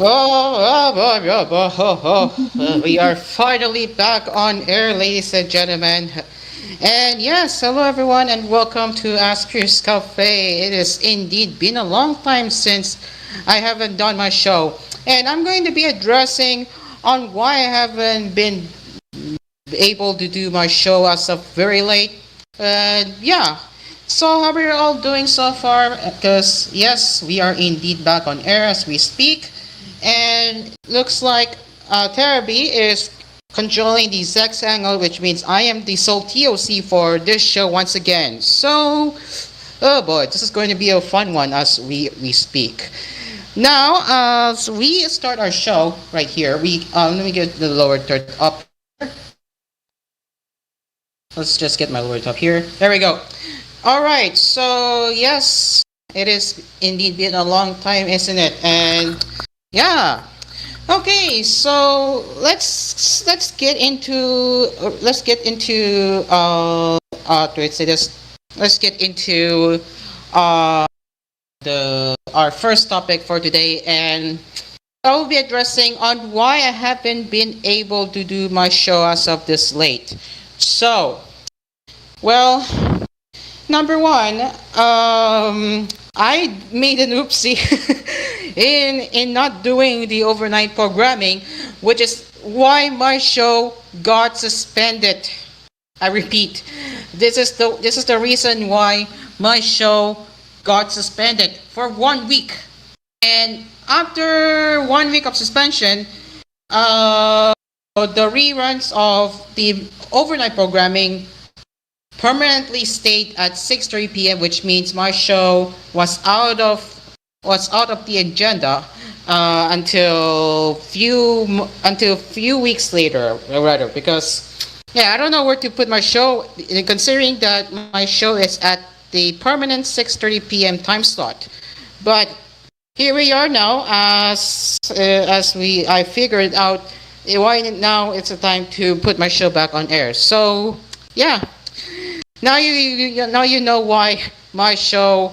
We are finally back on air, ladies and gentlemen. And yes, hello everyone, and welcome to Asphere's Cafe. It has indeed been a long time since I haven't done my show, and I'm going to be addressing on why I haven't been able to do my show as of very late. Yeah. So how are you all doing so far? Because yes, we are indeed back on air as we speak, and looks like Teraby is controlling the Zex angle, which means I am the sole TOC for this show once again. So, oh boy, this is going to be a fun one as we speak. Now, as we start our show right here, we let me get the lower third up here. Let's just get my lower top here. There we go. All right. So yes, it is indeed been a long time, isn't it? And yeah. Okay. So let's get into let's say this. Let's get into uh the our first topic for today, and I will be addressing on why I haven't been able to do my show as of this late. So, well, number one, I made an oopsie in not doing the overnight programming, which is why my show got suspended. I repeat, this is the reason why my show got suspended for 1 week. And after 1 week of suspension, the reruns of the overnight programming permanently stayed at 6:30 p.m., which means my show was out of the agenda until few weeks later, rather, because yeah, I don't know where to put my show, considering that my show is at the permanent 6:30 p.m. time slot. But here we are now, as I figured out why now it's a time to put my show back on air. So yeah, now you know why my show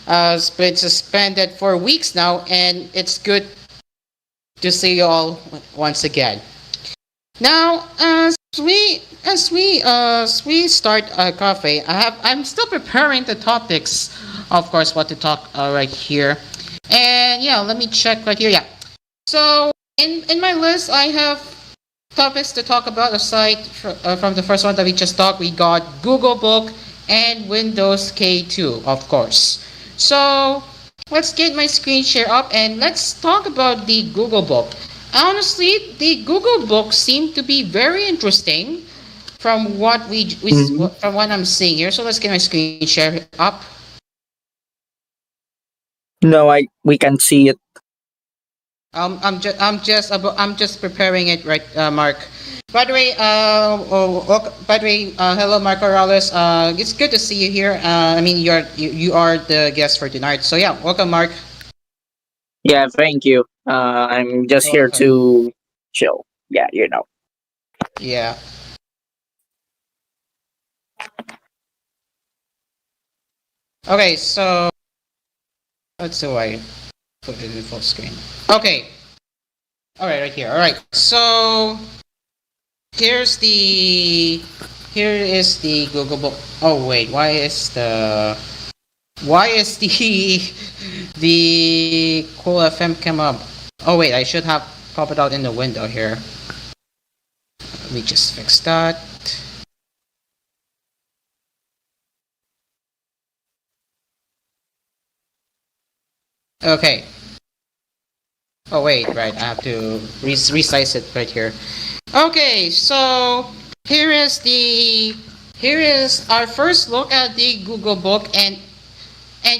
has been suspended for weeks now, and it's good to see you all once again. Now, as we start a cafe, I'm still preparing the topics, of course, what to talk right here. And yeah, let me check right here. Yeah. So in my list, I have topics to talk about aside from the first one that we just talked. We got Google Book and Windows K2, of course. So let's get my screen share up and let's talk about the Google Book. Honestly, the Google Book seemed to be very interesting from Mhm. from what I'm seeing here. So let's get my screen share up. No, I we can see it. I'm just preparing it right, Mark. By the way, hello, Mark Morales. It's good to see you here. I mean, you are the guest for tonight. So yeah, welcome, Mark. Yeah, thank you. I'm just here Welcome. to chill. Yeah, you know. Yeah. Okay, so let's see why I put it in full screen. Okay. All right, right here. All right. So here's the here is the Google Book. Oh wait, why is the the Cool FM come up? Oh wait, I should have pop it out in the window here. Let me just fix that. Okay. Oh wait, right. I have to resize it right here. Okay, so here is the here is our first look at the Google Book, and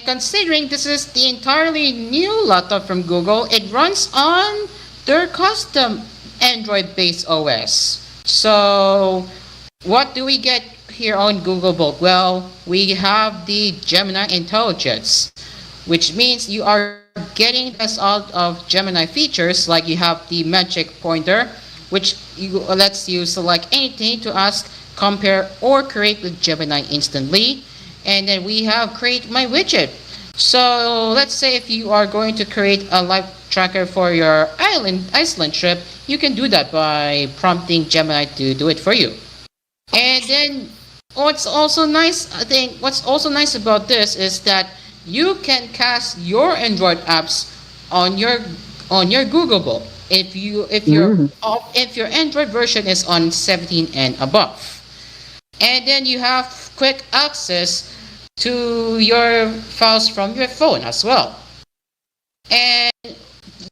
considering this is the entirely new laptop from Google, it runs on their custom Android-based OS. So, what do we get here on Google Book? Well, we have the Gemini Intelligence, which means you are getting the best out of Gemini features, like you have the magic pointer, which lets you select anything to ask, compare, or create with Gemini instantly. And then we have create my widget. So let's say if you are going to create a live tracker for your Iceland trip, you can do that by prompting Gemini to do it for you. And then what's also nice, I think what's also nice about this is that you can cast your Android apps on your Google Book Mm. if your Android version is on 17 and above. And then you have quick access to your files from your phone as well. And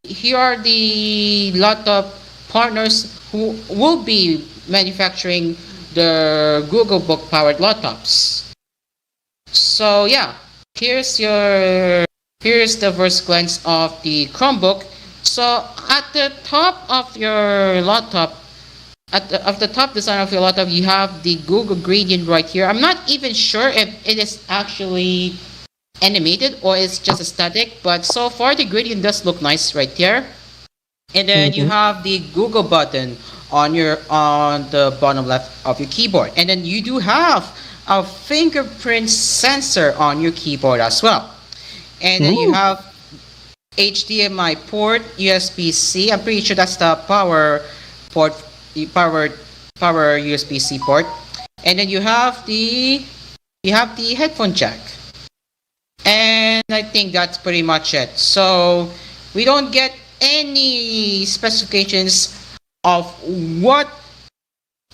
here are the laptop partners who will be manufacturing the Google Book powered laptops. So yeah, here's your here's the first glance of the Chromebook. So at the top of your laptop, of the top design of your laptop, you have the Google gradient right here. I'm not even sure if it is actually animated or it's just a static, but so far the gradient does look nice right there. And then you Mm-hmm. have the Google button on the bottom left of your keyboard. And then you do have a fingerprint sensor on your keyboard as well. And then you Mm. have HDMI port, USB-C. I'm pretty sure that's the port, the power USB-C port. And then you have the headphone jack. And I think that's pretty much it. So we don't get any specifications of what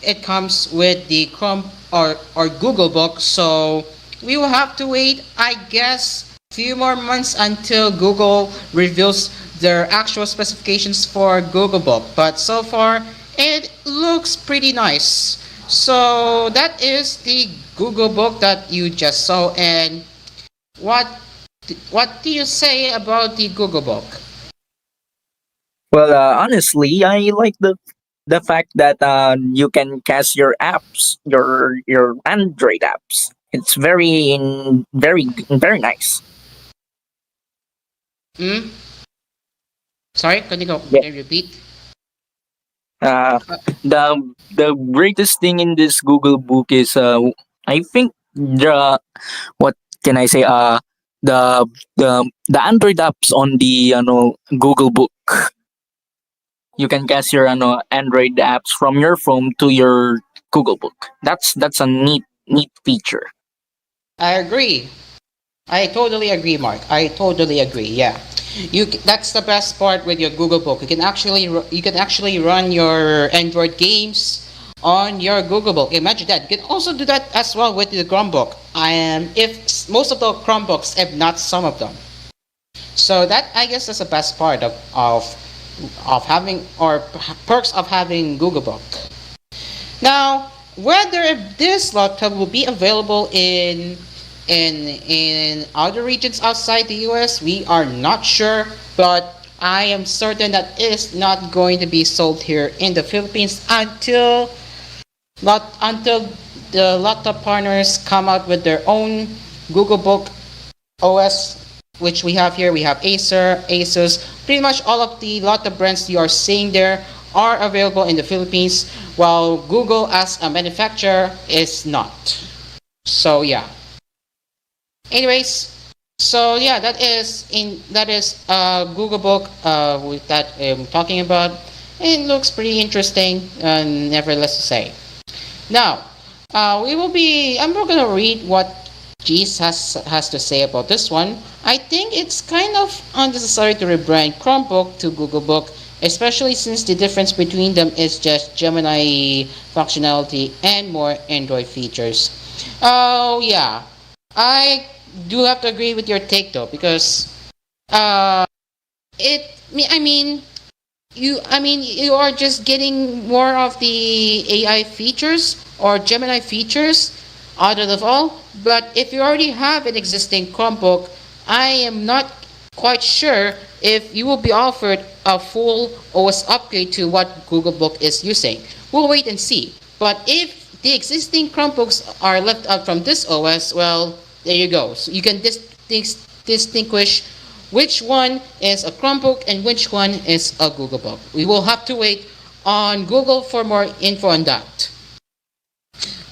it comes with the Chrome or Google Book. So we will have to wait, I guess, few more months until Google reveals their actual specifications for Google Book. But so far, it looks pretty nice. So that is the Google Book that you just saw. And what what do you say about the Google Book? Well, honestly, I like the fact that you can cast your apps, your Android apps. It's very nice. Hmm? Sorry, can you go? Yeah. Can you repeat? Uh, Uh, the greatest thing in this Google Book is I think the what can I say the Android apps on the Google Book. You can cast your Android apps from your phone to your Google Book. That's a neat feature. I agree. I totally agree, Mark. I totally agree. Yeah, that's the best part with your Google Book. You can actually run your Android games on your Google Book. Imagine that. You can also do that as well with the Chromebook. I am if most of the Chromebooks, if not some of them. So that I guess is the best part of having or perks of having Google Book. Now, whether this laptop will be available in other regions outside the US, we are not sure, but I am certain that it is not going to be sold here in the Philippines until the laptop partners come out with their own Google Book OS, which we have here. We have Acer, Asus, pretty much all of the laptop brands you are seeing there are available in the Philippines, while Google as a manufacturer is not. So yeah. Anyways, so yeah, that is Google Book with that I'm talking about. It looks pretty interesting, nevertheless to say. Now, I'm not gonna read what Jeez has to say about this one. I think it's kind of unnecessary to rebrand Chromebook to Google Book, especially since the difference between them is just Gemini functionality and more Android features. Oh yeah, I do have to agree with your take though, because uh, I mean, you are just getting more of the AI features or Gemini features out of all. But if you already have an existing Chromebook, I am not quite sure if you will be offered a full OS upgrade to what Google Book is using. We'll wait and see. But if the existing Chromebooks are left out from this OS, well, there you go. So you can distinguish which one is a Chromebook and which one is a Google Book. We will have to wait on Google for more info on that.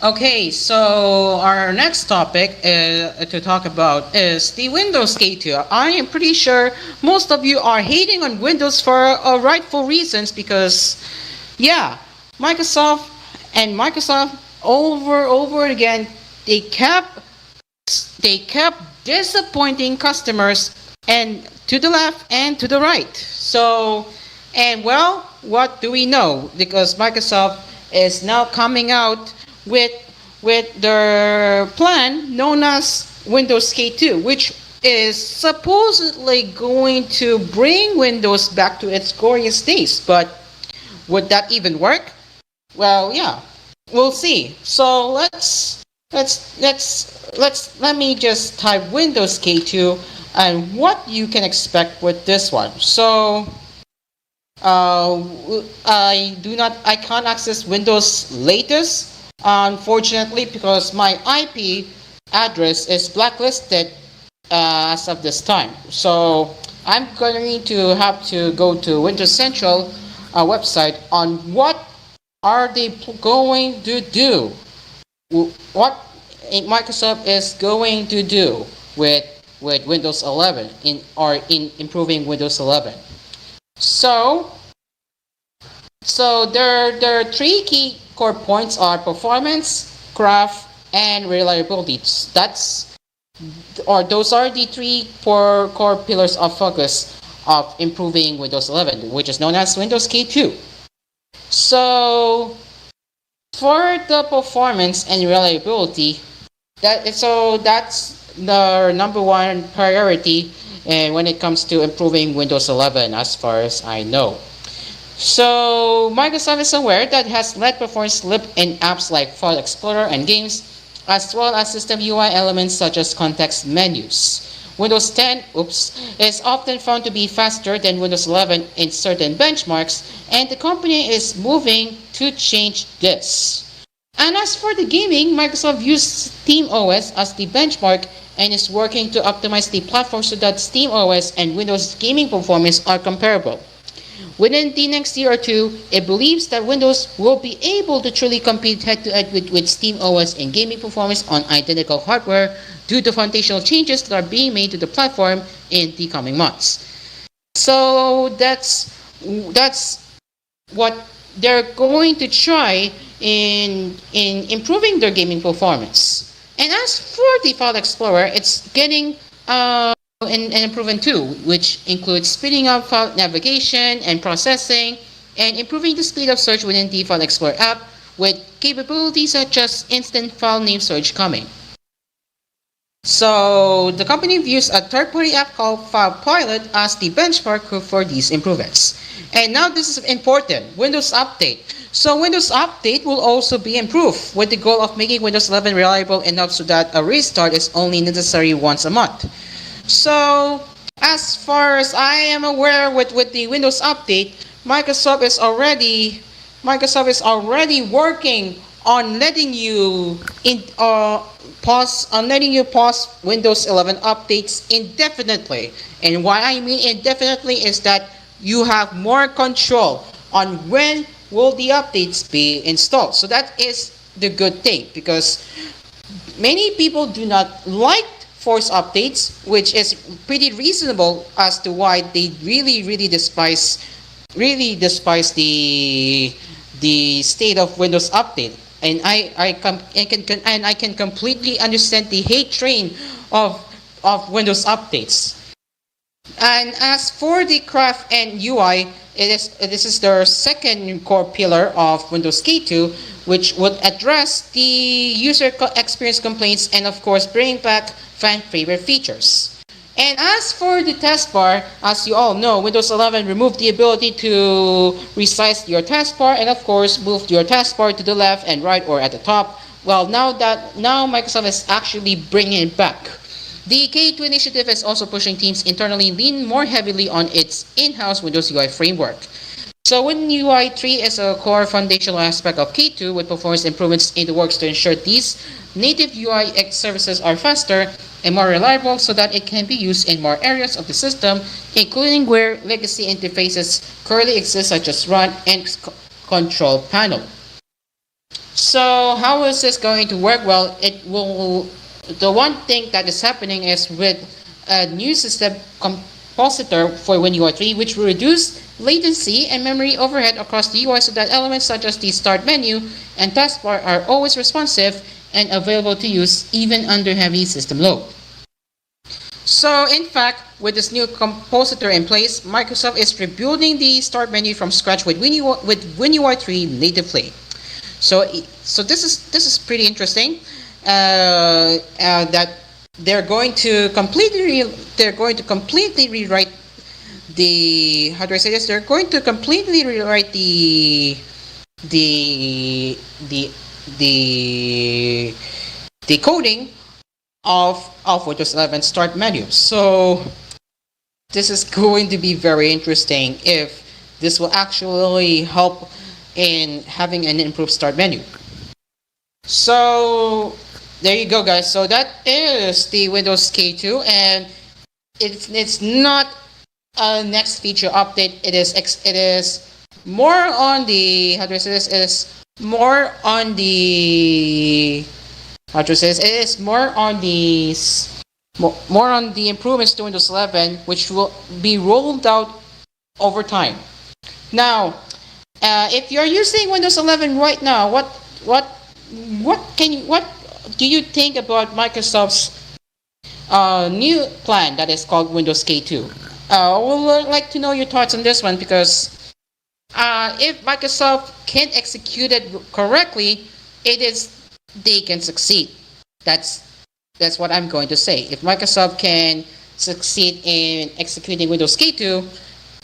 Okay, so our next topic to talk about is the Windows K2. I am pretty sure most of you are hating on Windows for rightful reasons because, yeah, Microsoft Microsoft over again they kept they kept disappointing customers and to the left and to the right. So, and well, what do we know? Because Microsoft is now coming out with their plan known as Windows K2, which is supposedly going to bring Windows back to its glorious days. But would that even work? Well, yeah, we'll see. So let me just type Windows K2 and what you can expect with this one. So I can't access Windows latest unfortunately because my IP address is blacklisted as of this time. So I'm going to have to go to Windows Central website on what are they going to do? What Microsoft is going to do with Windows 11 in improving Windows 11? So their three key core points are performance, craft, and reliability. Those are the three core pillars of focus of improving Windows 11, which is known as Windows K2. So for the performance and reliability, that's the number one priority and when it comes to improving Windows 11 as far as I know. So Microsoft is aware that it has let performance slip in apps like File Explorer and games, as well as system UI elements such as context menus. Windows 10 is often found to be faster than Windows 11 in certain benchmarks, and the company is moving to change this. And as for the gaming, Microsoft views SteamOS as the benchmark and is working to optimize the platform so that SteamOS and Windows gaming performance are comparable. Within the next year or two, it believes that Windows will be able to truly compete head-to-head with SteamOS in gaming performance on identical hardware due to foundational changes that are being made to the platform in the coming months. So that's what they're going to try in improving their gaming performance. And as for the File Explorer, it's getting an improvement too, which includes speeding up file navigation and processing, and improving the speed of search within the File Explorer app with capabilities such as instant file name search coming. So the company views a third-party app called FilePilot as the benchmark for these improvements. And now this is important, Windows Update. So Windows Update will also be improved with the goal of making Windows 11 reliable enough so that a restart is only necessary once a month. So as far as I am aware with the Windows Update, Microsoft is already working on letting you pause Windows 11 updates indefinitely. And what I mean indefinitely is that you have more control on when will the updates be installed. So that is the good thing because many people do not like force updates, which is pretty reasonable as to why they really despise the state of Windows Update. And I can completely understand the hate train of Windows updates. And as for the craft and UI, this is the second core pillar of Windows K2, which would address the user experience complaints and of course bring back fan favorite features. And as for the taskbar, as you all know, Windows 11 removed the ability to resize your taskbar and of course moved your taskbar to the left and right or at the top. Well, now Microsoft is actually bringing it back. The K2 initiative is also pushing teams internally lean more heavily on its in-house Windows UI framework. So Win UI 3 is a core foundational aspect of K2 with performance improvements in the works to ensure these native UI services are faster and more reliable so that it can be used in more areas of the system, including where legacy interfaces currently exist such as run and control panel. So how is this going to work? Well, it will. The one thing that is happening is with a new system compositor for WinUI 3, which will reduce latency and memory overhead across the UI so that elements such as the start menu and taskbar are always responsive and available to use even under heavy system load. So, in fact, with this new compositor in place, Microsoft is rebuilding the start menu from scratch with WinUI 3 natively. So this is pretty interesting. That they're going to completely rewrite the how do I say this? They're going to completely rewrite the the the the coding of Windows 11 start menu. So this is going to be very interesting if this will actually help in having an improved start menu. So there you go, guys. So that is the Windows K2, and it's not a next feature update. It is more on the how do I say this? It is more on the how do I say this? It is more on the improvements to Windows 11, which will be rolled out over time. Now, if you're using Windows 11 right now, what what do you think about Microsoft's new plan that is called Windows K2? I would like to know your thoughts on this one because if Microsoft can execute it correctly, it is they can succeed. That's that's what I'm going to say. If Microsoft can succeed in executing Windows K2,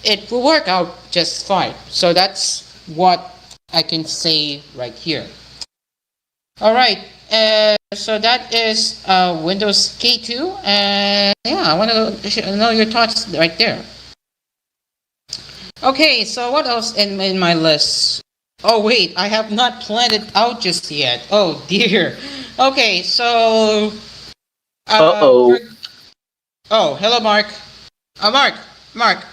it will work out just fine. So that's what I can say right here. All right. So that is Windows K2, and yeah, I want to know your thoughts right there. Okay, so what else in my list? Oh wait, I have not planned it out just yet. Oh dear. Okay, so Uh we're oh. oh hello Mark. Mark,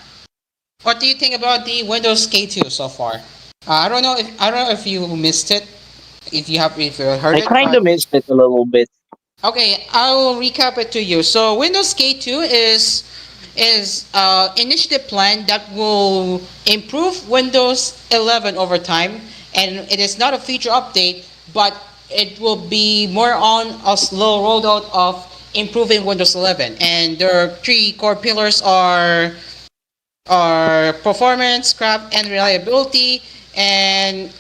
what do you think about the Windows K2 so far? I don't know if you missed it, if you heard I it, kind but of missed it a little bit. okay, I will recap it to you. So Windows K2 is initiative plan that will improve Windows 11 over time, and it is not a feature update, but it will be more on a slow rollout of improving Windows 11. And their three core pillars are performance, craft, and reliability. And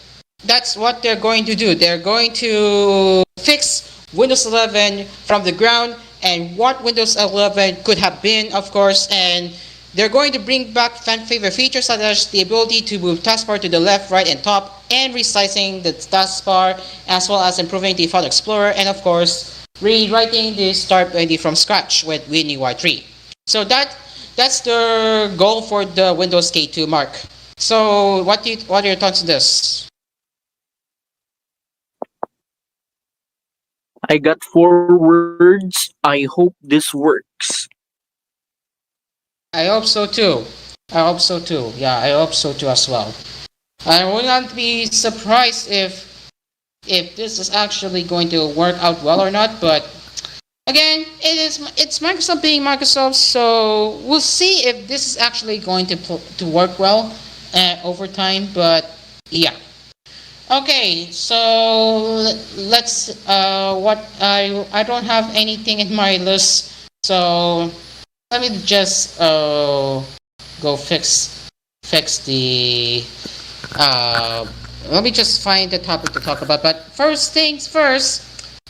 that's what they're going to do. They're going to fix Windows 11 from the ground and what Windows 11 could have been, of course. And they're going to bring back fan favorite features such as the ability to move taskbar to the left, right, and top, and resizing the taskbar, as well as improving the File Explorer, and of course, rewriting the start menu from scratch with WinUI 3. So that's the goal for the Windows K2, Mark. So what are your thoughts on this? I got 4 words. I hope this works. I hope so too. I hope so too. Yeah, I hope so too as well. I would not be surprised if this is actually going to work out well or not, but again, it's Microsoft being Microsoft, so we'll see if this is actually going to work well over time. But yeah, okay. So let's what I don't have anything in my list, so let me just go fix the uh, let me just find the topic to talk about. But first things first,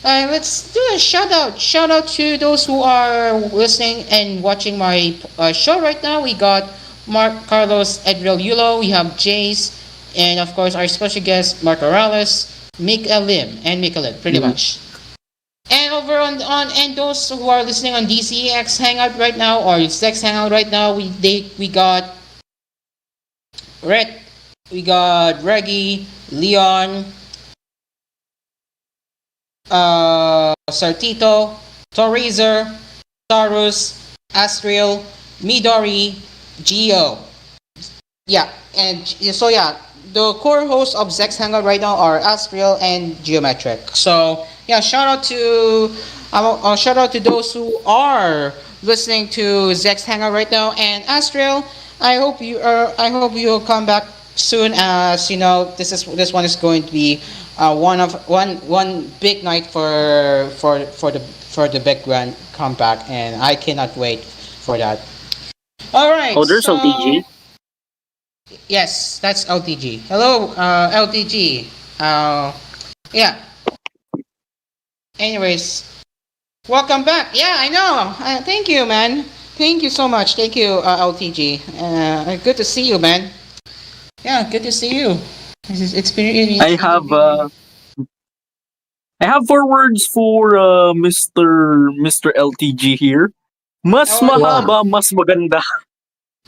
let's do a shout out. Shout out to those who are listening and watching my show right now. We got Mark Carlos Edril Yulo, we have Jace, and of course our special guest Mark Morales, Mika Lim, and Mika Lim, pretty Mhm. much. And over on and those who are listening on DCX Hangout right now or Sex Hangout right now, we got Red, we got Reggie, Leon, Sartito, Torizer, Tarus, Astriel, Midori, Geo. Yeah, and so yeah, the core hosts of Zex Hangout right now are Asphere and Geometric. So yeah, shout out to those who are listening to Zex Hangout right now. And Astriel, I hope you'll come back soon. As you know, this one is going to be one big night for the big grand comeback, and I cannot wait for that. All right, Oh, there's so LTG. yes, that's LTG. Hello, LTG. Yeah. Anyways, welcome back. Yeah, I know. Thank you, man. Thank you so much. Thank you, LTG. Good to see you, man. Yeah, good to see you. It's been really. I have I have four words for Mr. LTG here. Mas Oh, Wow. mahaba, mas maganda.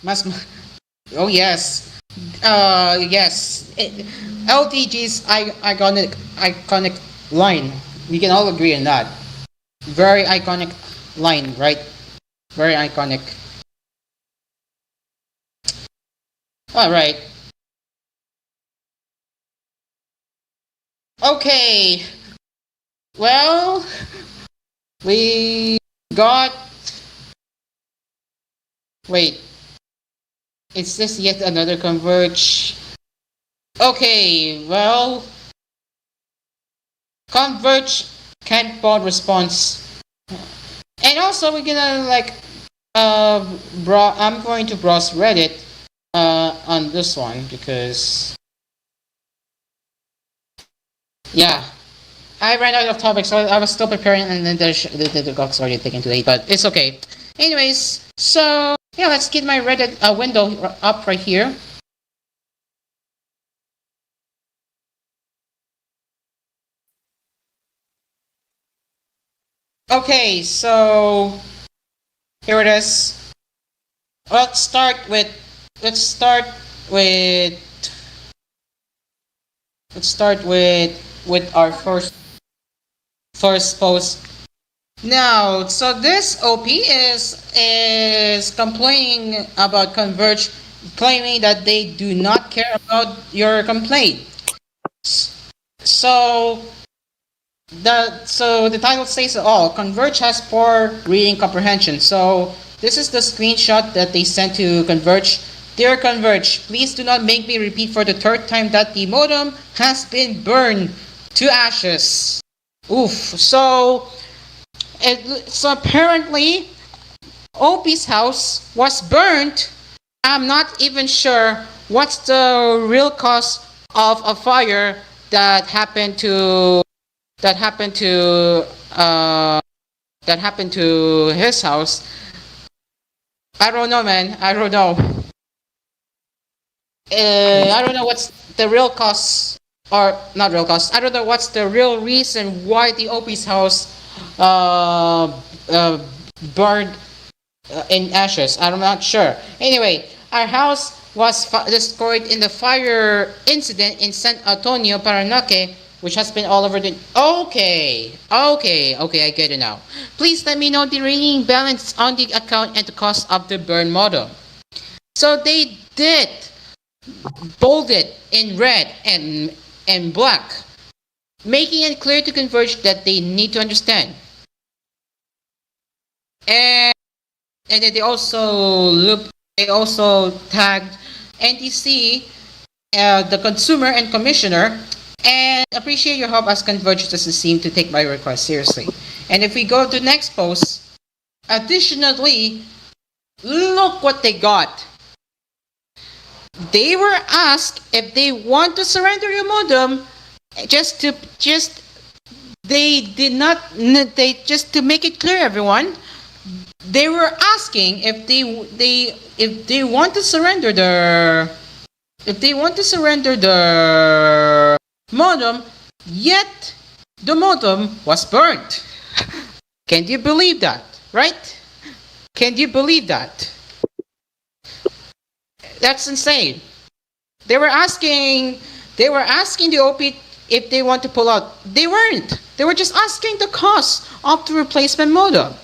mas. Oh yes. Yes. LTG's iconic line. We can all agree on that. Very iconic line, right? Very iconic. All right. Okay. Well, we got. Wait. Is this yet another converge? Okay. Well, converge can't bot response. And also, we're gonna like. I'm going to browse Reddit. On this one because yeah, I ran out of topics, so I was still preparing, and then the clock's already taken too late, but it's okay. Anyways, so yeah, let's get my Reddit window up right here. Okay, so here it is. Let's start with let's start with let's start with our first post. Now, so this OP is complaining about Converge, claiming that they do not care about your complaint. So the title says it all. Converge has poor reading comprehension. So this is the screenshot that they sent to Converge. Dear Converge, please do not make me repeat for the third time that the modem has been burned to ashes. Oof. So apparently OP's house was burnt. I'm not even sure what's the real cause of a fire that happened to that happened to uh, that happened to his house. I don't know, man. I don't know. I don't know what's the real cause, or not real cause. I don't know what's the real reason why the OP's house uh, uh, burned in ashes. I'm not sure. Anyway, our house was destroyed in the fire incident in San Antonio, Paranaque, which has been all over the. Okay, I get it now. Please let me know the remaining balance on the account and the cost of the burn model. So they did bolded in red and black, making it clear to Converge that they need to understand. And and then they also tagged NTC, the consumer and commissioner, and appreciate your help as Converge doesn't seem to take my request seriously. And if we go to next post, additionally, look what they got. They were asked if they want to surrender your modem, just they did not they just to make it clear, everyone. They were asking if they want to surrender the modem, yet the modem was burnt. Can you believe that? Right? Can you believe that? That's insane. They were asking the OP if they want to pull out. They weren't. They were just asking the cost of the replacement modem.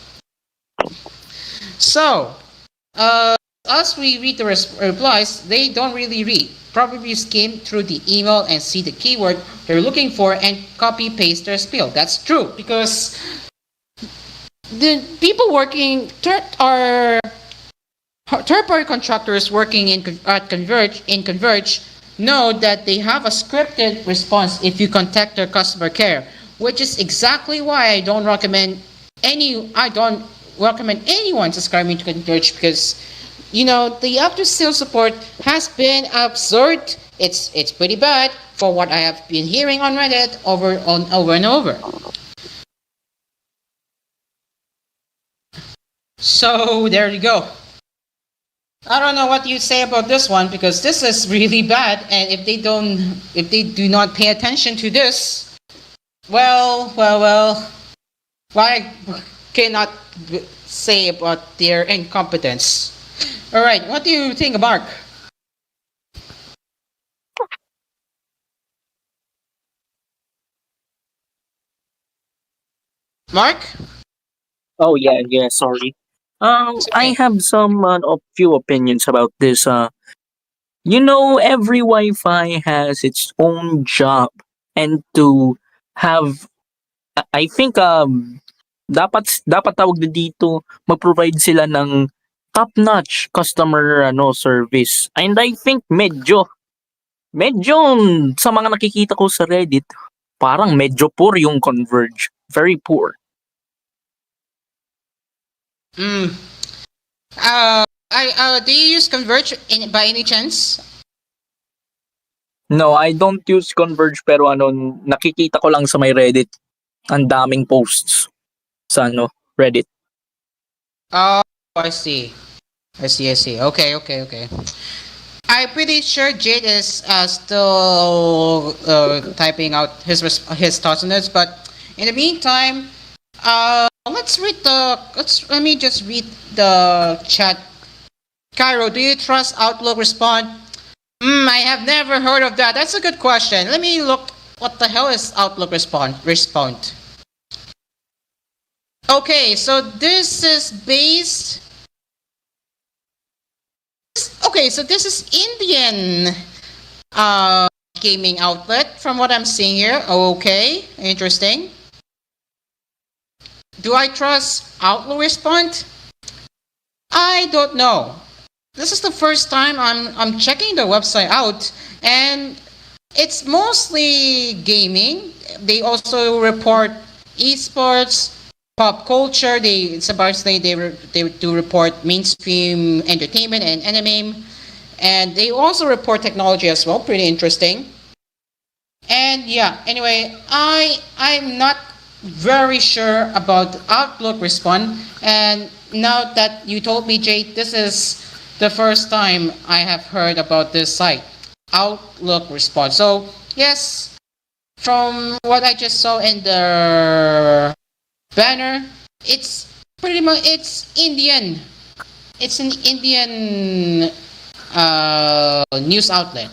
So, as we read the replies, they don't really read. probably skim through the email and see the keyword they're looking for and copy paste their spiel. That's true because the people working are third-party contractors working at Converge know that they have a scripted response if you contact their customer care, which is exactly why I don't recommend anyone subscribing to Converge because the after sales support has been absurd. It's pretty bad for what I have been hearing on Reddit over and over. So there you go. I don't know what you say about this one because this is really bad, and if they do not pay attention to this, well, what I cannot say about their incompetence. All right, what do you think, Mark? Mark, Oh yeah, yeah. Sorry. it's I okay. have some a few opinions about this. Every Wi-Fi has its own job, and to have, I think dapat tawag na dito, mag-provide sila ng top-notch customer service. And I think medyo sa mga nakikita ko sa Reddit, parang medyo poor yung Converge. Very poor. Mm. Do you use Converge by any chance? No, I don't use Converge pero nakikita ko lang sa may Reddit, ang daming posts sa Reddit. Oh, I see. I see. Okay. I'm pretty sure Jade is still typing out his thoughts on this, but in the meantime, let me just read the chat. Cairo, do you trust Outlook Respond? I have never heard of that. That's a good question. Let me look. What the hell is Outlook Respond? Okay, so this is based. Okay, so this is Indian gaming outlet from what I'm seeing here. Okay, interesting. Do I trust Outlook Respond? I don't know. This is the first time I'm checking the website out, and it's mostly gaming. They also report esports, pop culture. It's about they do report mainstream entertainment and anime, and they also report technology as well. Pretty interesting. And yeah, anyway, I'm not very sure about Outlook Respond, and now that you told me, Jade, this is the first time I have heard about this site, Outlook Respond. So yes, from what I just saw in the banner, it's pretty much it's Indian. It's an Indian news outlet.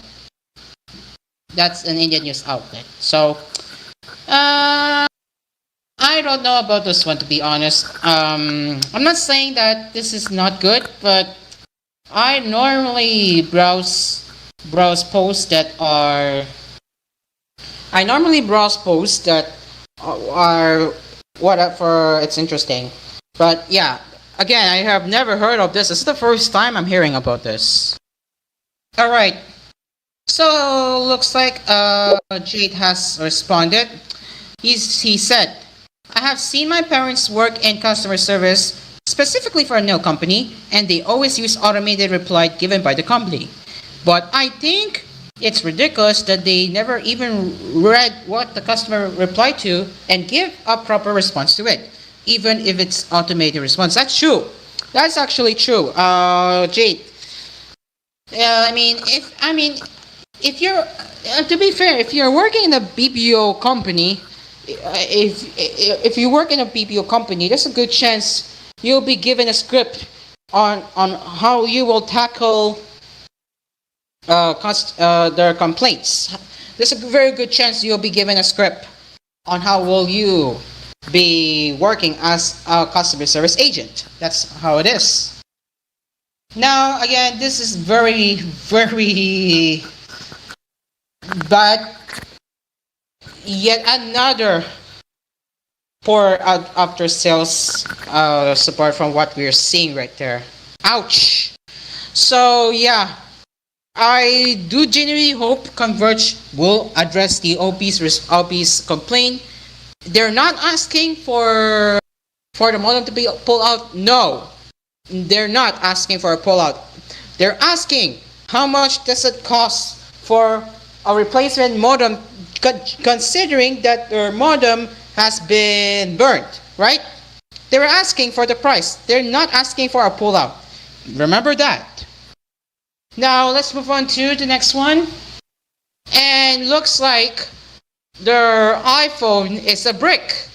That's an Indian news outlet. So uh, I don't know about this one to be honest. I'm not saying that this is not good, but I normally browse posts that are I normally browse posts that are whatever it's interesting. But yeah, again, I have never heard of this. This is the first time I'm hearing about this. All right. So looks like Jade has responded. He said, I have seen my parents work in customer service specifically for a nail company, and they always use automated reply given by the company. But I think it's ridiculous that they never even read what the customer replied to and give a proper response to it, even if it's automated response. That's true. That's actually true. Jade. If you're to be fair, if you're working in a BPO company, if you work in a BPO company, there's a good chance you'll be given a script on how you will tackle their complaints. There's a very good chance you'll be given a script on how will you be working as a customer service agent. That's how it is. Now, again, this is very, very But yet another poor after sales support from what we're seeing right there. Ouch. So yeah, I do genuinely hope Converge will address the OP's complaint. They're not asking for the modem to be pulled out. No, they're not asking for a pullout. They're asking how much does it cost for a replacement modem, considering that their modem has been burnt, right? They're asking for the price. They're not asking for a pullout. Remember that. Now let's move on to the next one. And looks like their iPhone is a brick,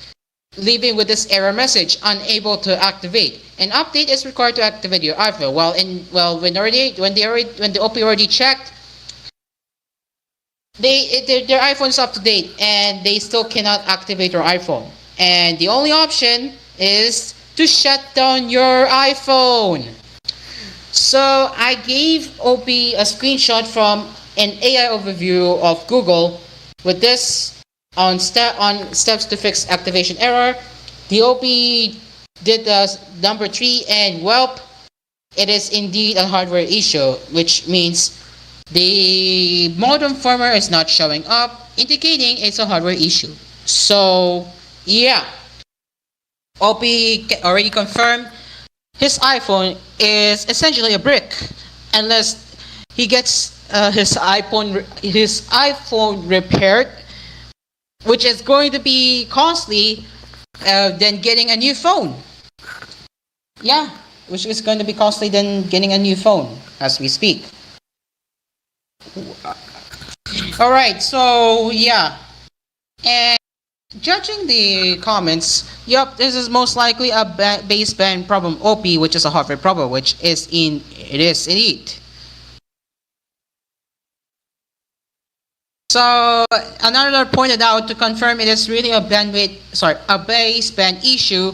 leaving with this error message, unable to activate. An update is required to activate your iPhone. When the OP already checked, their iPhone is up to date and they still cannot activate your iPhone. And the only option is to shut down your iPhone. So I gave OP a screenshot from an AI overview of Google with this on steps to fix activation error. The OP did the number 3, and well, it is indeed a hardware issue, which means the modem firmware is not showing up, indicating it's a hardware issue. So yeah, OP already confirmed his iPhone is essentially a brick, unless he gets his iPhone repaired, which is going to be costly than getting a new phone. Yeah, which is going to be costly than getting a new phone as we speak. All right, so yeah, and judging the comments, yup, this is most likely a baseband problem OP, which is a hardware problem, it is indeed. So another pointed out to confirm it is really a baseband issue.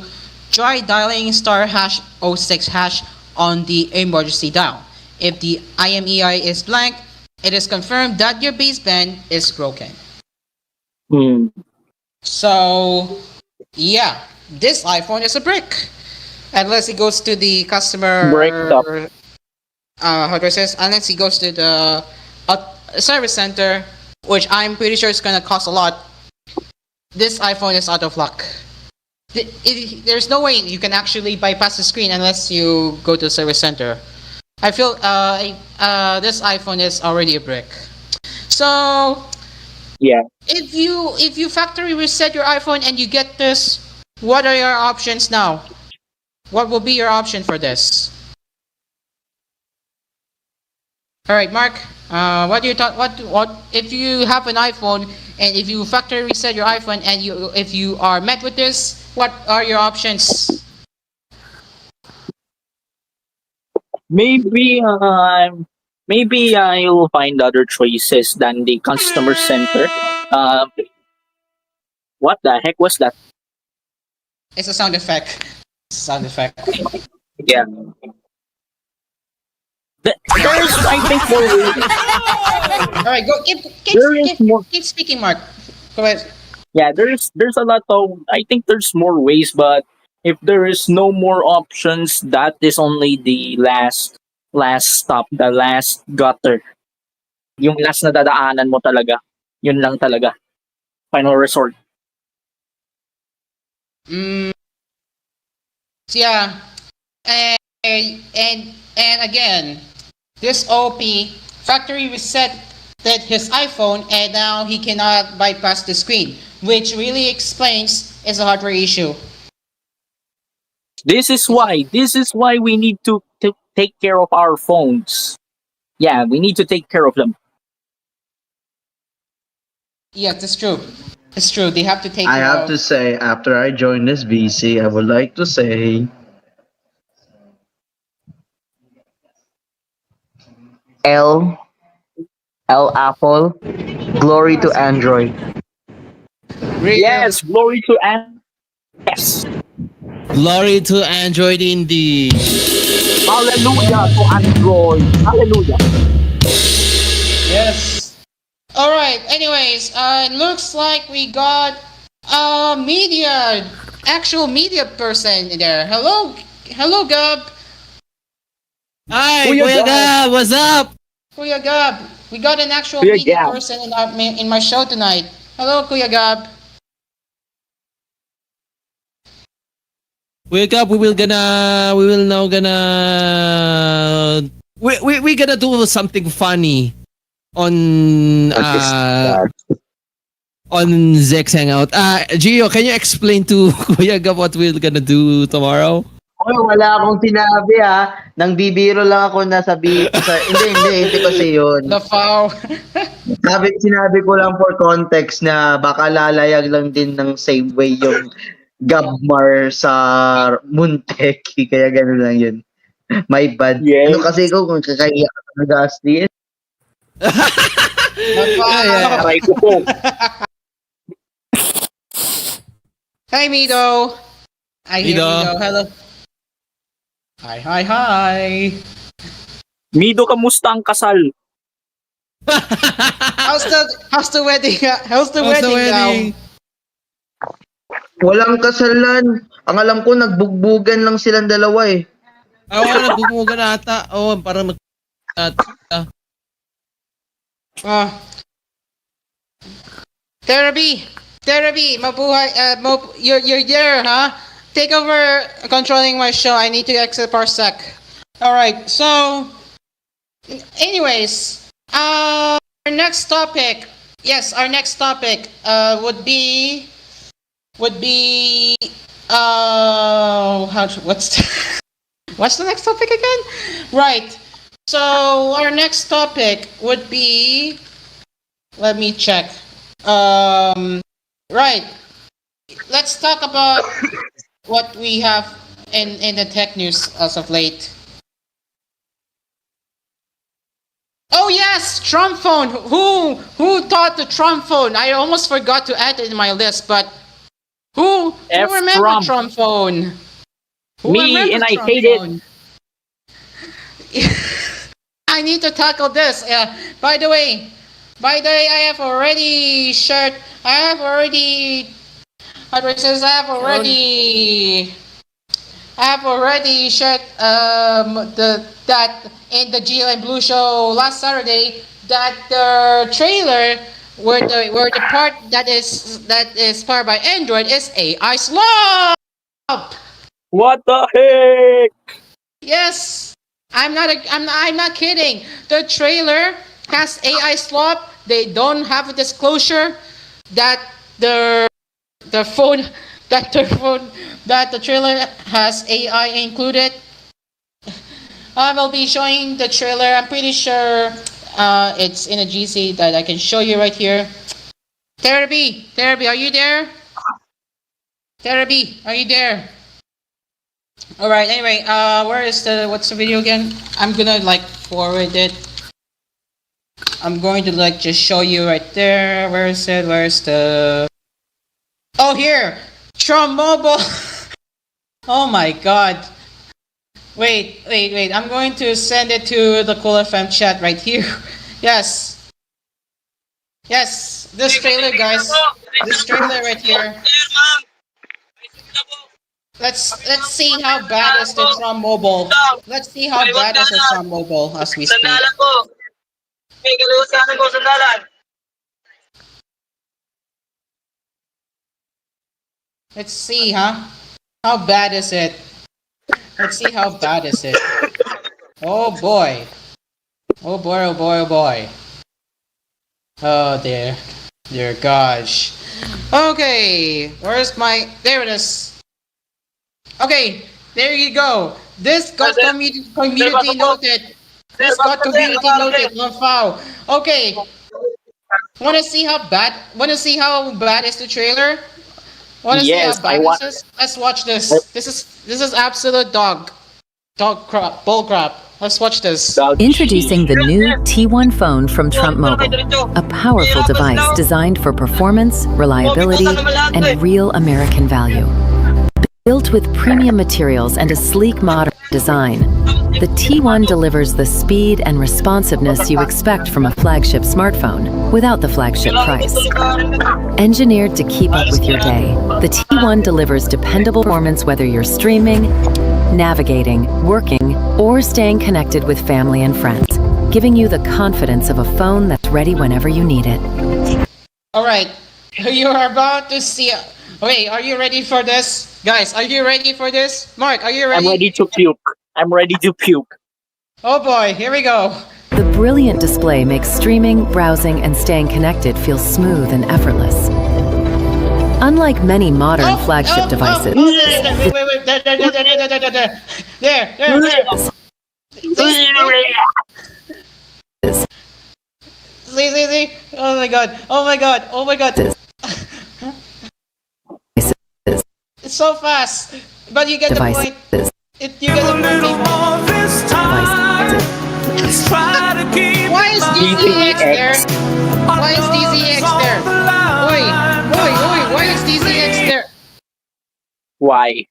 Try dialing star hash #06 hash on the emergency dial. If the IMEI is blank, it is confirmed that your baseband is broken. Hmm. So yeah, this iPhone is a brick. Unless it goes to the Break up. customer, how do I say this? Unless it goes to the service center, which I'm pretty sure is gonna cost a lot. This iPhone is out of luck. There's no way you can actually bypass the screen unless you go to the service center. I feel this iPhone is already a brick. So Yeah. if you factory reset your iPhone and you get this, what are your options now? What will be your option for this? All right, Mark. What do you thought? What if you have an iPhone and if you factory reset your iPhone and if you are met with this, what are your options? Maybe maybe I'll find other choices than the customer center. Uh, what the heck was that? It's a sound effect. Sound effect. Yeah. There's, I think, more ways. All right, go. There is more. Keep speaking, Mark. Go ahead. Yeah, there's a lot of. I think there's more ways, but if there is no more options, that is only the last stop, the last gutter. Yung last na dadaanan mo talaga. Yun lang talaga. Final resort. Mm, yeah, and and again, this OP factory reset his iPhone and now he cannot bypass the screen, which really explains it's a hardware issue. This is why we need to take care of our phones. Yeah, we need to take care of them. Yeah, that's true. It's true. They have to take I care have of. to say, after I joined this VC, I would like to say L L Apple, glory to Android. Real. Yes, glory to and yes. Glory to Android indeed. Hallelujah to Android. Hallelujah. Yes. All right. anyways, it looks like we got actual media person in there. Hello, Gab. Hi, Kuya Kuya Gab. Gab, what's up? Kuya Gab. We got an actual Kuya media Gab. person in my show tonight. Hello, Kuya Gab. Kuya Gab, we will now we gonna do something funny on on Zex Hangout. Gio, can you explain to Kuya Gab what we're gonna do tomorrow? Oy, wala akong sinabi Nang bibiro lang ako na sabihin ko sa... Hindi kasi yun. The foul. Sinabi ko lang for context na baka lalayag lang din ng same way yung Gabmar sa Munteki. Kaya gano'n lang yun. My bad. Yes. Ano kasi ko kung kakaiyak ka na Gasti? The foul. Yeah. Aray ko po. Hey, Mido. I hear Mido. Mido. Hello. Hi. Mido, kamusta ang kasal? How's the wedding? How's the wedding now? Walang kasalan. Ang alam ko, nagbugbugan lang silang dalawa eh. Oo, nagbumuga na ata. Oo, para mag... Therapy, mabuhay, you're there, huh? Take over controlling my show. I need to exit for a sec. Alright, so, anyways, our next topic, would be, what's the next topic again? Right, so our next topic would be, let me check. Right. Let's talk about what we have in the tech news as of late. Oh yes, Trump phone. Who thought the Trump phone? I almost forgot to add it in my list, but who remember Trump phone? Me, and I hate it. I need to tackle this. By the way, I have already shared. I have already shared that in the GLN Blue show last Saturday that the trailer where the part that is powered by Android is AI slop. What the heck? Yes, I'm not kidding. The trailer has AI slop. They don't have a disclosure that the trailer has AI included. I will be showing the trailer. I'm pretty sure it's in a GC that I can show you right here. Therapy, are you there? Therapy, are you there? All right. Anyway, what's the video again? I'm gonna forward it. I'm going to just show you right there. Where is it? Where's the... Oh, here! Trump Mobile! Oh my god. Wait. I'm going to send it to the Cool FM chat right here. Yes. This trailer, guys. This trailer right here. Let's see how bad is the Trump Mobile. Let's see how bad is the Trump Mobile as we speak. Let's see, huh? How bad is it? Let's see how bad is it. Oh boy. Oh boy. Oh dear gosh. Okay, there it is. Okay, there you go. This got community noted. Wow. Okay. Wanna see how bad is the trailer? Yes, I want. Let's watch this. This is absolute bull crap. Let's watch this. Introducing the new T1 phone from Trump Mobile, a powerful device designed for performance, reliability, and real American value. Built with premium materials and a sleek modern... design. The T1 delivers the speed and responsiveness you expect from a flagship smartphone without the flagship price. Engineered to keep up with your day, the T1 delivers dependable performance whether you're streaming, navigating, working, or staying connected with family and friends, giving you the confidence of a phone that's ready whenever you need it. Alright, you are about to see. Wait, are you ready for this? Guys, are you ready for this? Mark, are you ready? I'm ready to puke. I'm ready to puke. Oh boy, here we go. The brilliant display makes streaming, browsing, and staying connected feel smooth and effortless. Unlike many modern flagship devices, Wait. There. See. Oh my god. It's so fast. But you get the point. devices, You get the point, people. Why is DZX there? Why is DZX there? Oi, why is DZX there? Why?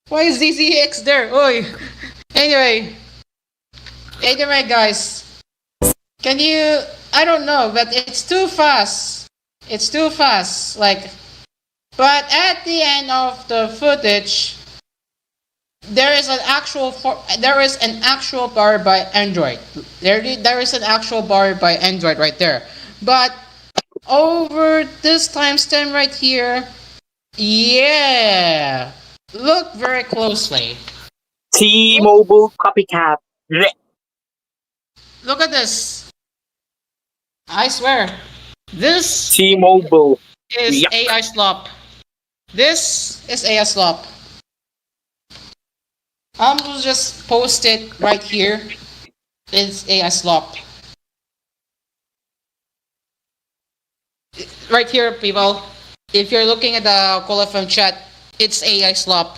Why is DZX there? Oi. Anyway, guys. Can you? I don't know, but it's too fast. It's too fast. But at the end of the footage, there is an actual bar by Android. There is an actual bar by Android right there. But over this timestamp right here, yeah, look very closely. T-Mobile copycat. Look at this. I swear, this T-Mobile. is Yup. AI slop. This is AI slop. I'm gonna just post it right here. It's AI slop. Right here, people. If you're looking at the Call FM chat, it's AI slop.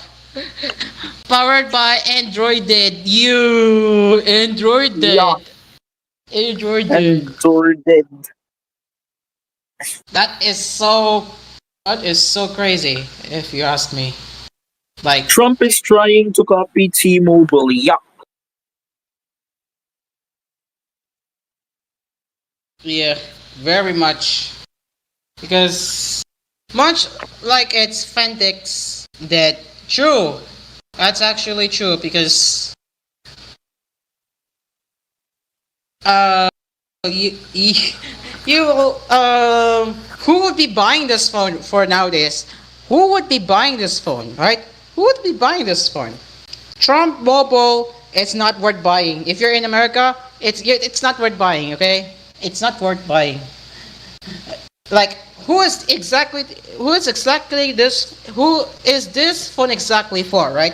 Powered by Android. Android. Yeah. Android. That is so crazy, if you ask me. Trump is trying to copy T-Mobile. Yup. Yeah, very much. Because much like it's Fentix that true. That's actually true because who would be buying this phone for nowadays? Who would be buying this phone, right? Who would be buying this phone? Trump Mobile, it's not worth buying. If you're in America, it's not worth buying, okay? It's not worth buying. Who is this phone exactly for, right?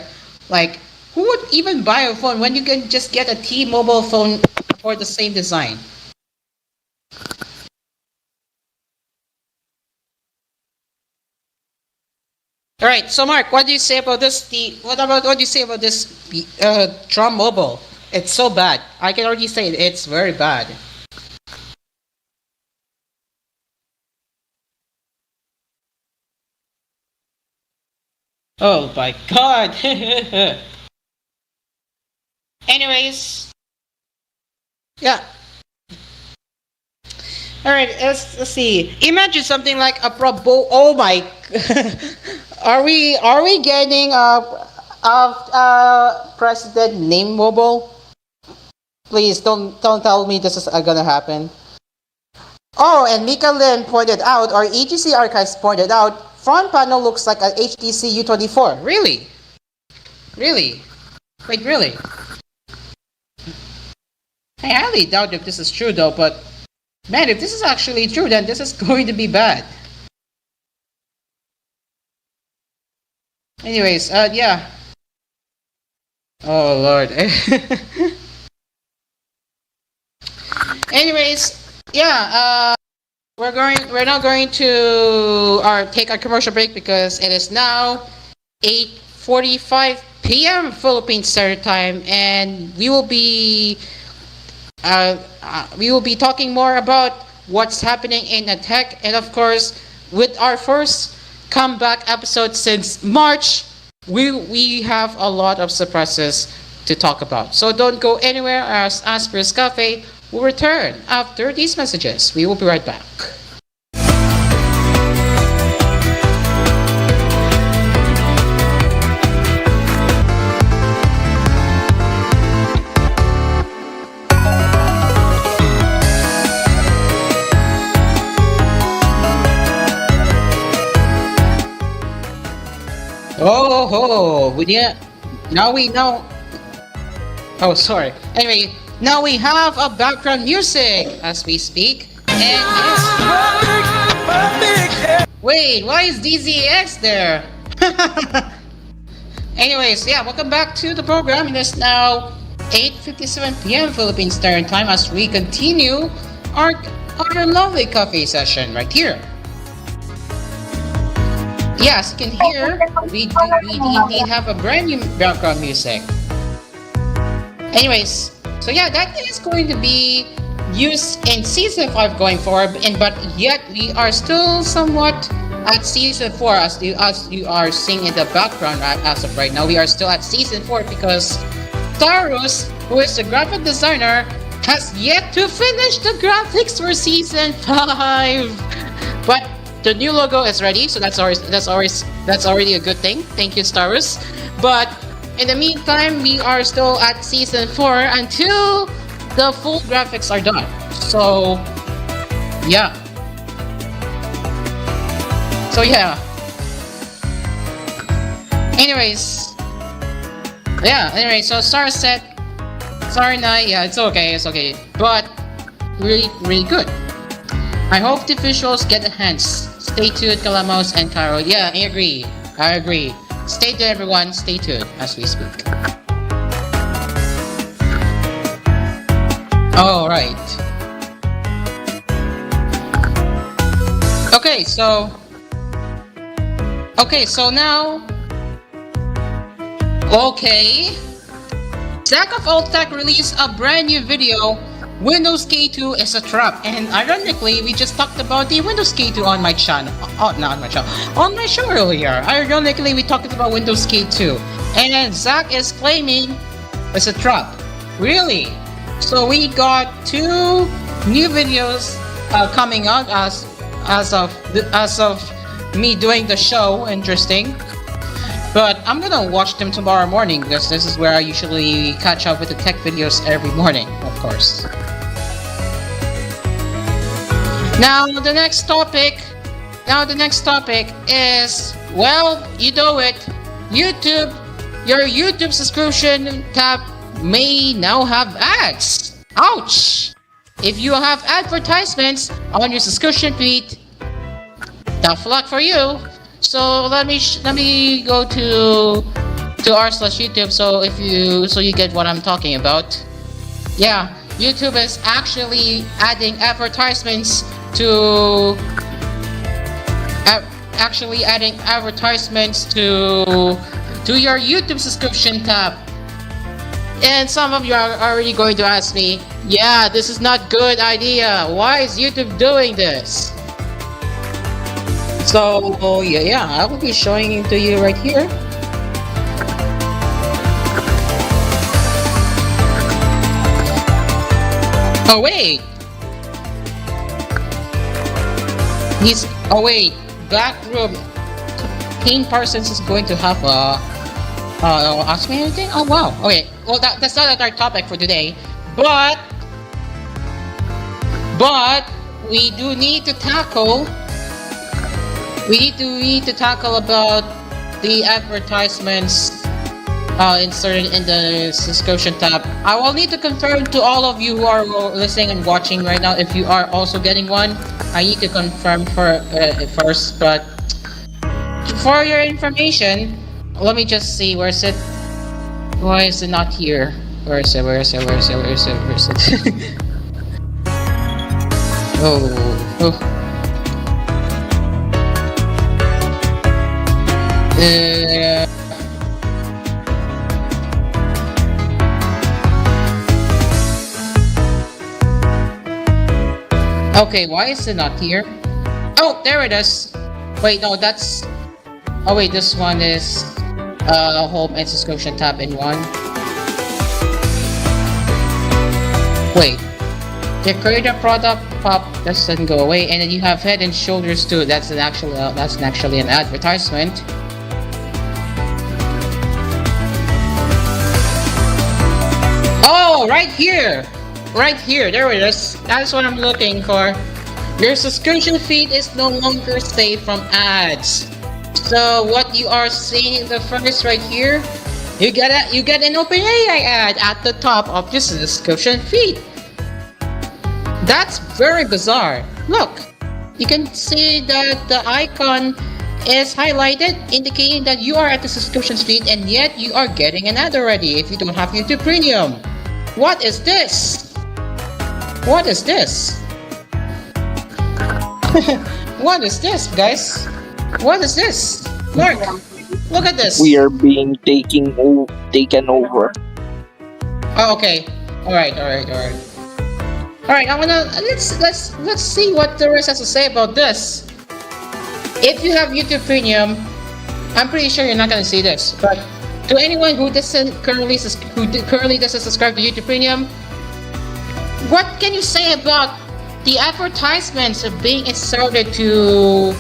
Who would even buy a phone when you can just get a T-Mobile phone for the same design? All right, so Mark, what do you say about this? What do you say about this Trump Mobile? It's so bad. I can already say it's very bad. Oh my god. Anyways, yeah. All right, let's see. Imagine something like a Pro. Oh my. Are we getting president name mobile? Please don't tell me this is gonna happen. Oh, and Mika Lin pointed out, or EGC Archives pointed out, front panel looks like an HTC U24. Really? Really? Wait, really? I highly doubt if this is true though, but man, if this is actually true, then this is going to be bad. Anyways, yeah. Oh Lord. Anyways, yeah. We're now going to take a commercial break because it is now 8:45 p.m. Philippine Standard Time, and we will be talking more about what's happening in the tech, and of course, with our first comeback episode since March, we have a lot of surprises to talk about. So don't go anywhere as Asper's Cafe will return after these messages. We will be right back. Oh ho! We did. Now we know. Oh, sorry. Anyway, now we have a background music as we speak. And wait, why is DZX there? Anyways, yeah, welcome back to the program. It is now 8:57 p.m. Philippines Standard Time as we continue our lovely coffee session right here. Yes, you can hear we indeed have a brand new background music. Anyways, so yeah, that is going to be used in season 5 going forward, but yet we are still somewhat at season 4 as you are seeing in the background as of right now. We are still at season 4 because Tarus, who is the graphic designer, has yet to finish the graphics for season 5. But the new logo is ready, so that's already a good thing. Thank you, Starus. But in the meantime, we are still at season 4 until the full graphics are done. So yeah. Anyways, so Star said, sorry, Nai, yeah, it's okay. But really, really good. I hope the visuals get enhanced. Stay tuned, Kalamos and Caro. Yeah, I agree. Stay tuned, everyone. Stay tuned as we speak. All right. Okay, so now. Okay. Zach of Old Tech released a brand new video. Windows K2 is a trap, and ironically, we just talked about the Windows K2 on my channel. Not on my channel, on my show earlier. Ironically, we talked about Windows K2, and then Zach is claiming it's a trap. Really? So we got 2 new videos coming out as of me doing the show. Interesting. But I'm gonna watch them tomorrow morning because this is where I usually catch up with the tech videos every morning, of course. Now the next topic is, well, you know it, YouTube. Your YouTube subscription tab may now have ads. Ouch! If you have advertisements on your subscription feed, tough luck for you. So let me go to r/YouTube so you get what I'm talking about. Yeah, YouTube is actually adding advertisements to your YouTube subscription tab. And some of you are already going to ask me, yeah, this is not good idea. Why is YouTube doing this? So yeah, I will be showing it to you right here. Oh wait, back room. Kane Parsons is going to have ask me anything? Oh wow. Okay, well that's not our topic for today, but we do need to tackle. We need to tackle about the advertisements inserted in the subscription tab. I will need to confirm to all of you who are listening and watching right now if you are also getting one. I need to confirm first, but for your information, let me just see, where is it? Why is it not here? Where is it? Oh. Okay, why is it not here? Oh, there it is. Wait, no, that's... Oh wait, this one is... home and subscription tab in one. Wait, the creator product pop doesn't go away, and then you have Head and Shoulders too. That's actually an advertisement. Oh, right here, there it is. That's what I'm looking for. Your subscription feed is no longer safe from ads. So what you are seeing the first right here, you get an OpenAI ad at the top of your subscription feed. That's very bizarre. Look, you can see that the icon is highlighted, indicating that you are at the subscription feed, and yet you are getting an ad already if you don't have YouTube Premium. What is this? What is this? What is this, guys? What is this? Mark, look at this. We are being taken over. Oh, okay. All right. I wanna let's see what the rest has to say about this. If you have YouTube Premium, I'm pretty sure you're not gonna see this. But to anyone who currently doesn't subscribe to YouTube Premium, what can you say about the advertisements of being inserted to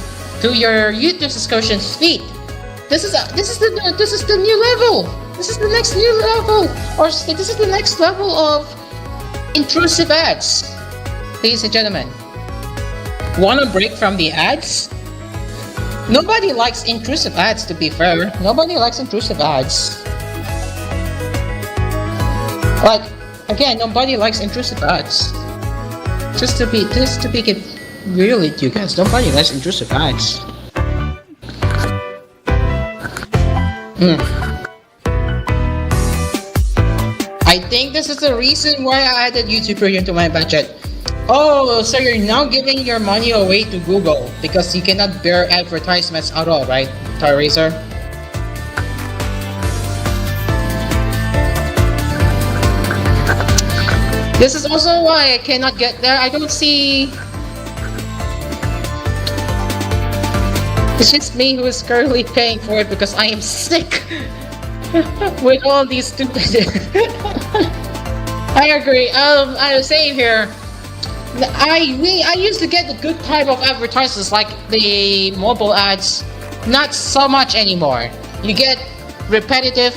your YouTube subscription feed? This is the new level. This is the next new level, or this is the next level of intrusive ads. Ladies and gentlemen, wanna break from the ads? Nobody likes intrusive ads, to be fair. Nobody likes intrusive ads. Like, again, nobody likes intrusive ads. Just to be real with you guys, nobody likes intrusive ads. I think this is the reason why I added YouTube Premium to my budget. Oh, so you're now giving your money away to Google because you cannot bear advertisements at all, right, Toy Racer? This is also why I cannot get there. I don't see... It's just me who is currently paying for it because I am sick with all these stupid... I agree. I was saying here, I used to get the good type of advertisements like the mobile ads. Not so much anymore. You get repetitive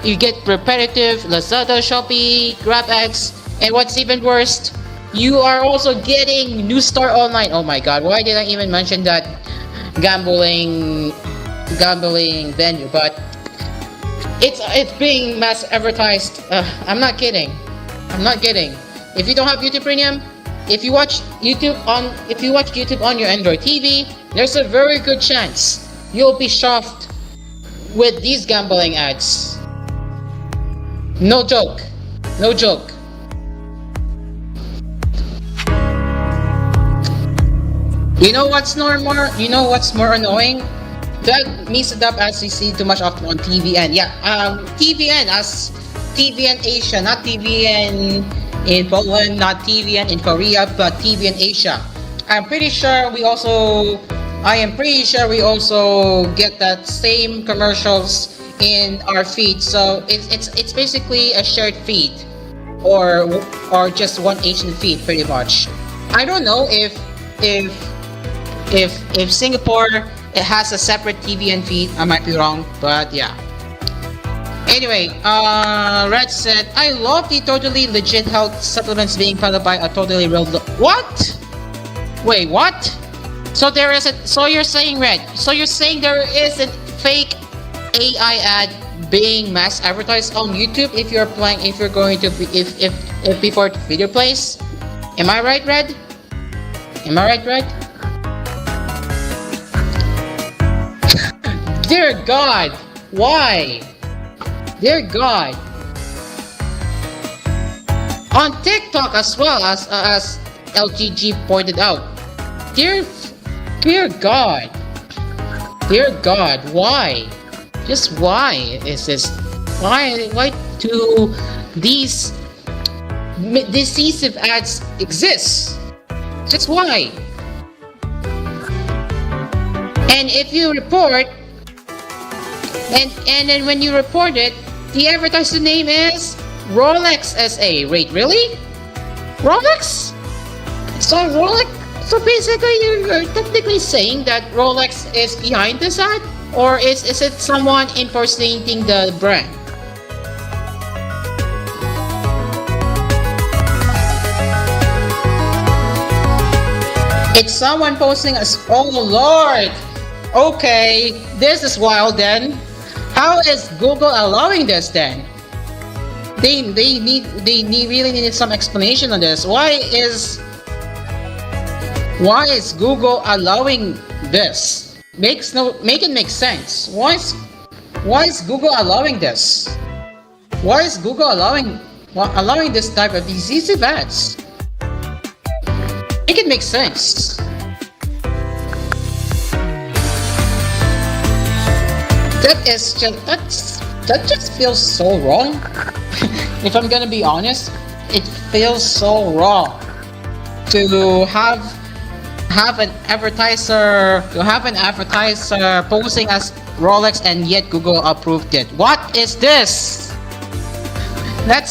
Lazada, Shopee, Grab ads, and what's even worse, you are also getting New Star Online. Oh my god, why did I even mention that gambling venue? But it's being mass advertised. I'm not kidding. If you don't have YouTube Premium, if you watch YouTube on your Android TV, there's a very good chance you'll be shocked with these gambling ads. No joke. You know what's more annoying? That mixed up as you see too much often on TVN. Yeah, TVN as TVN Asia, not TVN in Poland, not TVN in Korea, but TVN Asia. I am pretty sure we also get that same commercials in our feed. So it's basically a shared feed, or just one Asian feed, pretty much. I don't know if Singapore it has a separate TVN feed. I might be wrong, but yeah. Anyway, Red said, I love the totally legit health supplements being funded by a totally real... What? Wait, what? So you're saying, Red, there is a fake AI ad being mass advertised on YouTube if before the video plays? Am I right, Red? Dear God, why? Dear God. On TikTok as well, as LGG pointed out. Dear God. Dear God, why? Just why is this? Why do these deceive ads exist? Just why? And if you report, And then when you report it, the advertiser name is Rolex SA. Wait, really? Rolex? So Rolex. So basically, you're technically saying that Rolex is behind this ad, or is it someone impersonating the brand? It's someone posting as, oh lord. Okay, this is wild then. How is Google allowing this then? They really need some explanation on this. Why is Google allowing this? Make it make sense. Why is Google allowing this? Why is Google allowing this type of these events? Make it make sense. That just feels so wrong. If I'm gonna be honest, it feels so wrong to have an advertiser posing as Rolex and yet Google approved it. What is this? That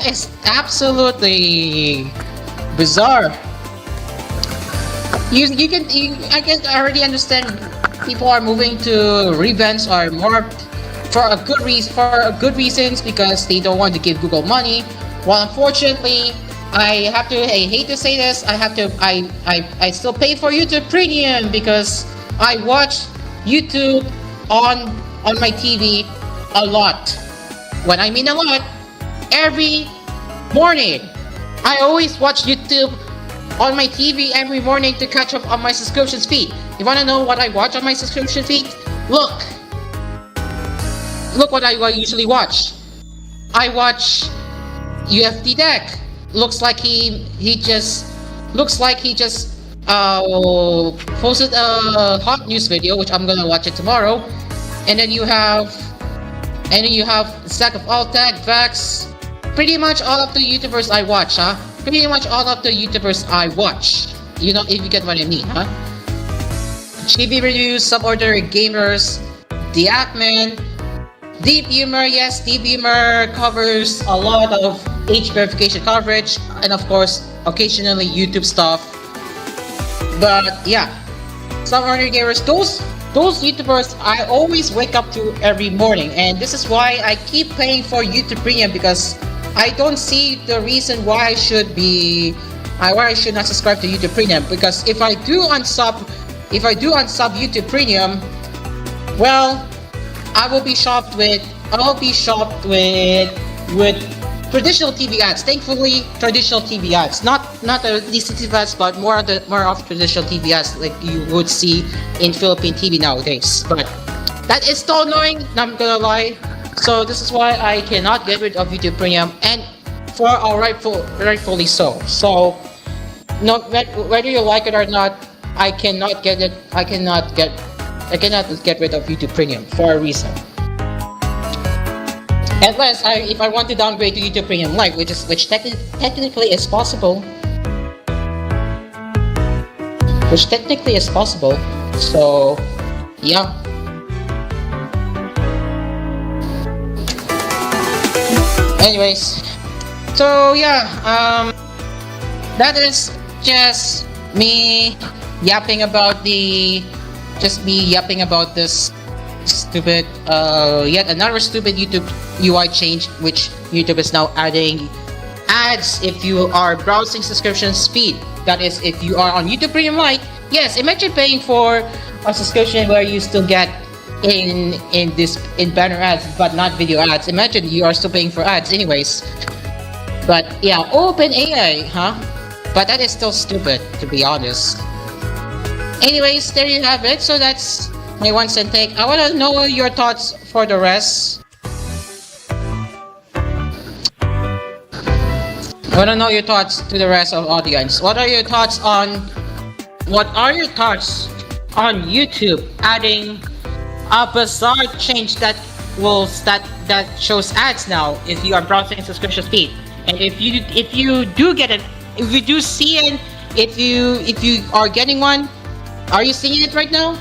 is absolutely bizarre. I can already understand people are moving to revents or more for a good reasons because they don't want to give Google money. Well, unfortunately, I hate to say this, I still pay for YouTube Premium because I watch YouTube on my TV a lot. When I mean a lot, every morning. I always watch YouTube on my TV every morning to catch up on my subscription feed. You wanna know what I watch on my subscription feed? Look what I usually watch. I watch UFD Deck. Looks like he just posted a hot news video, which I'm gonna watch it tomorrow. And then you have Stack of All Tag, Vax. Pretty much all of the YouTubers I watch, huh? Pretty much all of the YouTubers I watch. You know, if you get what I mean, huh? Chibi Reviews, Suborder Gamers, The Ackman, Deep Humor. Yes, Deep Humor covers a lot of age verification coverage, and of course, occasionally YouTube stuff. But yeah, Suborder Gamers, those YouTubers I always wake up to every morning, and this is why I keep paying for YouTube Premium, because I don't see the reason why I should not subscribe to YouTube Premium. Because if I do unsub YouTube Premium, well, I will be shocked with traditional TV ads. Thankfully, traditional TV ads, not the DCTV ads, but more of traditional TV ads like you would see in Philippine TV nowadays. But that is still annoying, not gonna lie. So this is why I cannot get rid of YouTube Premium, and rightfully so. So, no, whether you like it or not, I cannot get rid of YouTube Premium for a reason. Unless if I want to downgrade to YouTube Premium Lite, which technically is possible. So, yeah. Anyways, so yeah, that is just me yapping about this stupid, yet another stupid YouTube UI change, which YouTube is now adding ads if you are browsing subscription speed. That is, if you are on YouTube Premium Lite, yes, imagine paying for a subscription where you still get in banner ads but not video ads. Imagine you are still paying for ads anyways. But yeah, OpenAI, huh? But that is still stupid, to be honest. Anyways, there you have it. So that's my 1 cent take. I want to know your thoughts for the rest. I want to know your thoughts to the rest of the audience. What are your thoughts on YouTube adding a bizarre change that shows ads now if you are browsing subscription feed? And if you do get it, if you do see it, if you are getting one, are you seeing it right now?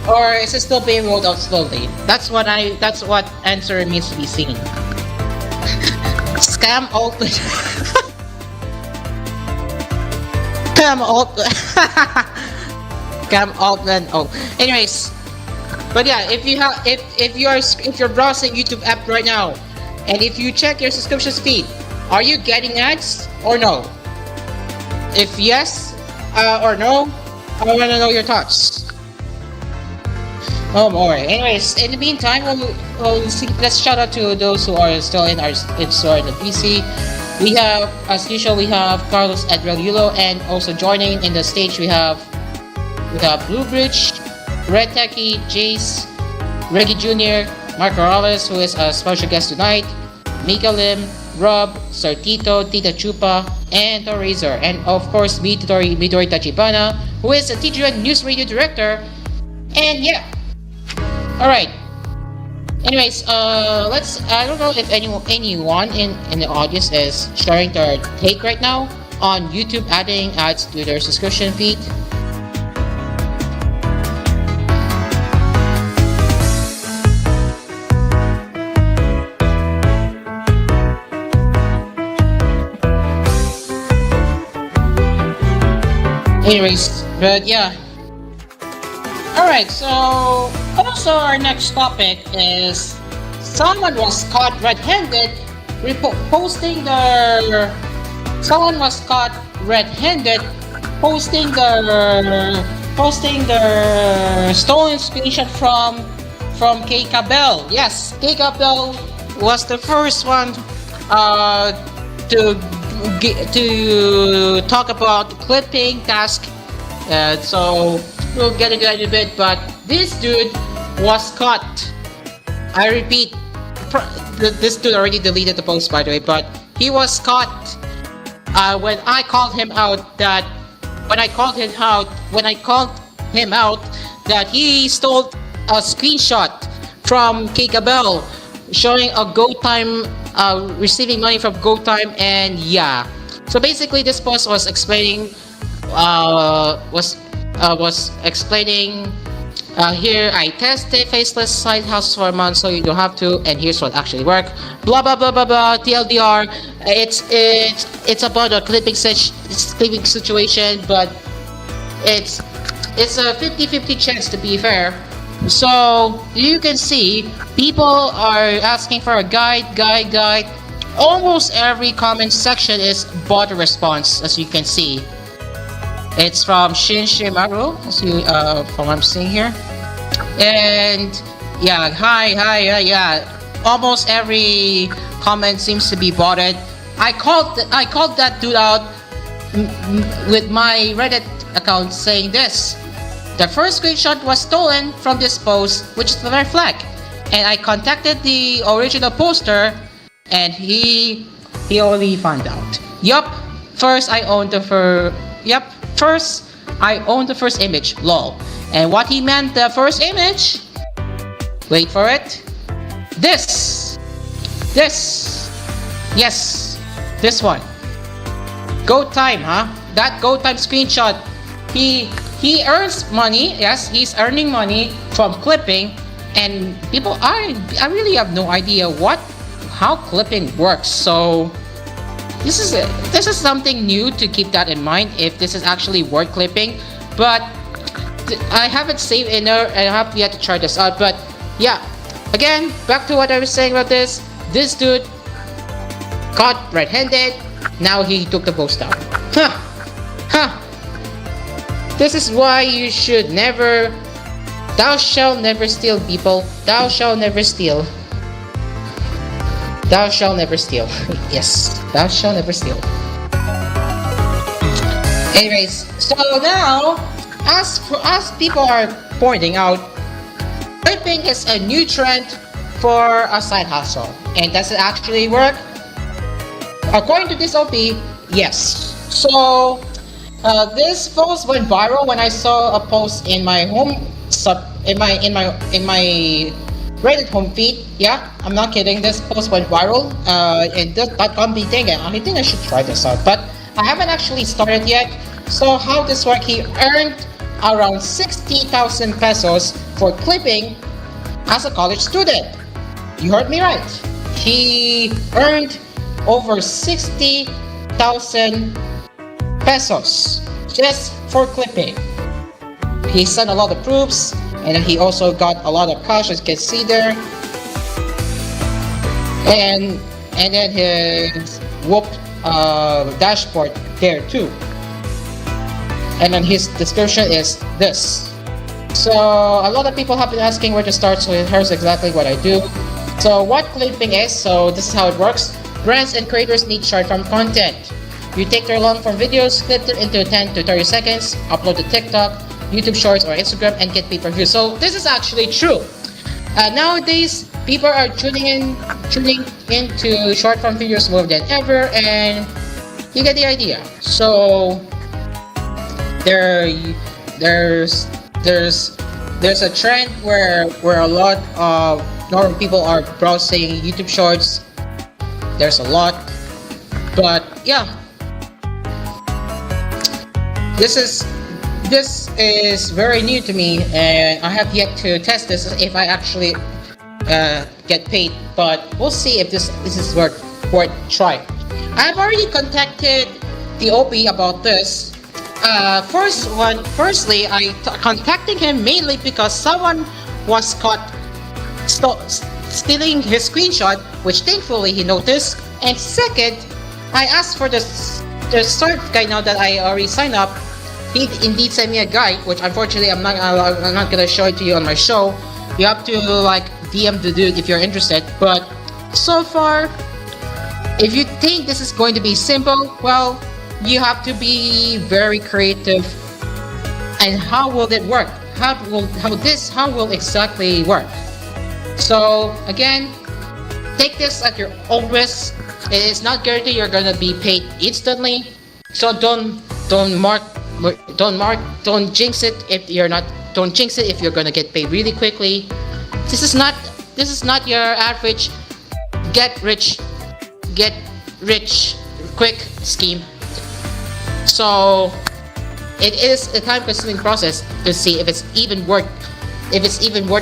or is it still being rolled out slowly? That's what answer remains to be seen. Scam open. Scam open. Scam open. Oh, anyways, but yeah, if you're browsing YouTube app right now, and if you check your subscription feed, are you getting ads or no? If yes or no, I want to know your thoughts. Oh boy. Anyways, in the meantime, we'll see, let's shout out to those who are still in store in the PC. We have, as usual, we have Carlos Adrelulo, and also joining in the stage we have Blue Bridge, Red Techie, Jace, Reggie Jr., Mark Morales, who is a special guest tonight, Mika Lim, Rob, Sir Tito, Tita Chupa, and the Razor, and of course Midori Tachibana, who is a TGON News Radio Director. And yeah. Alright. Anyways, I don't know if anyone in the audience is sharing their take right now on YouTube adding ads to their subscription feed. Anyways, but yeah. Alright, so also our next topic is someone was caught red-handed posting their stolen screenshot from K Cabell. Yes, K Cabell was the first one to talk about clipping task. So we'll get into that in a bit, but this dude was caught. I repeat, this dude already deleted the post, by the way, but he was caught when I called him out that he stole a screenshot from Kikabel showing a GoTime receiving money from GoTime, and yeah. So basically, this post was explaining here I tested faceless side houses for a month, so you don't have to, and here's what actually worked. Blah blah blah blah blah. TLDR. It's about a clipping situation, but it's a 50-50 chance, to be fair. So you can see people are asking for a guide. Almost every comment section is bot response, as you can see. It's from Shinshimaru, as you from what I'm seeing here. And yeah, yeah. Almost every comment seems to be botted. I called that dude out with my Reddit account saying this. The first screenshot was stolen from this post, which is the red flag. And I contacted the original poster, and he only found out. First I owned the first image, lol. And what he meant the first image, wait for it, this, yes, this one. GoTime, that GoTime screenshot. He earns money, yes, he's earning money from clipping, and people, I really have no idea how clipping works. So this is something new to keep that in mind, if this is actually word clipping. But I haven't saved in there, and I have yet to try this out. But yeah, again, back to what I was saying about this dude caught red-handed. Now he took the post down. This is why you should never, thou shalt never steal, people. Thou shalt never steal. Thou shalt never steal. Yes, thou shalt never steal. Anyways, so now, as people are pointing out, clipping is a new trend for a side hustle. And does it actually work? According to this OP, yes. So this post went viral when I saw a post in my in my Reddit home feed. Yeah, I'm not kidding. This post went viral. And that got me thinking. I think I should try this out, but I haven't actually started yet. So how this work? He earned around 60,000 pesos for clipping as a college student. You heard me right. He earned over 60,000 pesos just for clipping. He sent a lot of proofs, and then he also got a lot of cash, as you can see there. And then his Whoop dashboard there too. And then his description is this. So a lot of people have been asking where to start, so here's exactly what I do. So what clipping is, so this is how it works. Brands and creators need short form content. You take their long form videos, clip them into 10 to 30 seconds, upload to TikTok, YouTube Shorts, or Instagram, and get pay-per-view. So this is actually true. Nowadays, people are tuning into short form videos more than ever, and you get the idea. So there's a trend where a lot of normal people are browsing YouTube Shorts. There's a lot, but yeah, this is very new to me, and I have yet to test this if I actually get paid. But we'll see if this is worth try. I've already contacted the OP about this. Firstly, contacting him mainly because someone was caught stealing his screenshot, which thankfully he noticed. And second, I asked for the start guide now that I already signed up. He indeed sent me a guide, which unfortunately I'm not gonna show it to you on my show. You have to like DM the dude if you're interested. But so far, if you think this is going to be simple, well, you have to be very creative. And how will it work? How will exactly work? So again, take this at your own risk. It is not guaranteed you're gonna be paid instantly. So don't jinx it if you're not. Don't jinx it if you're gonna get paid really quickly. This is not your average get rich quick scheme. So it is a time-consuming process to see if it's even worth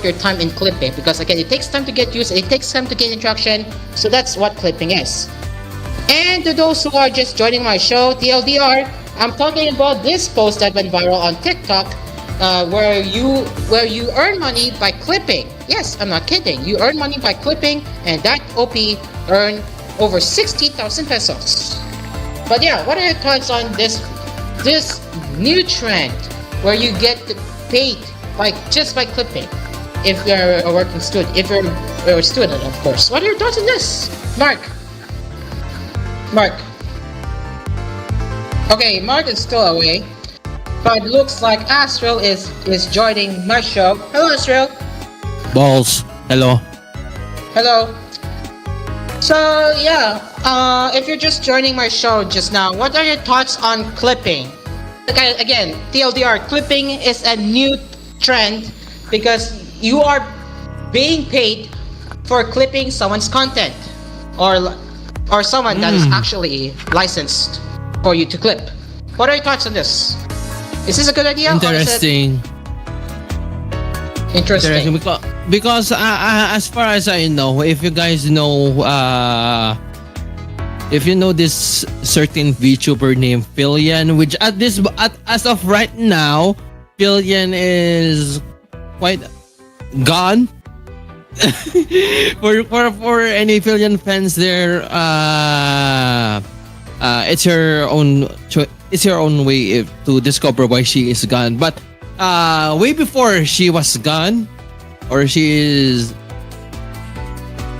your time in clipping, because again, it takes time to get used, it takes time to gain traction. So that's what clipping is. And to those who are just joining my show, TLDR, I'm talking about this post that went viral on TikTok, where you earn money by clipping. Yes, I'm not kidding. You earn money by clipping, and that OP earned over 60,000 pesos. But yeah, what are your thoughts on this new trend where you get paid just by clipping? If you're a working student, if you're a student, of course. What are your thoughts on this, Mark? Okay, Mark is still away, but looks like Asphere is joining my show. Hello, Asphere. Balls. Hello. Hello. So yeah, if you're just joining my show just now, what are your thoughts on clipping? Again, TLDR, clipping is a new trend because you are being paid for clipping someone's content, or someone that is actually licensed for you to clip. What are your thoughts on this? Is this a good idea? Interesting. Interesting. Because as far as I know, if you guys know, if you know this certain VTuber named Philian, which as of right now, Philian is quite gone. for any Philian fans there, it's your own way to discover why she is gone. But way before she was gone, or she is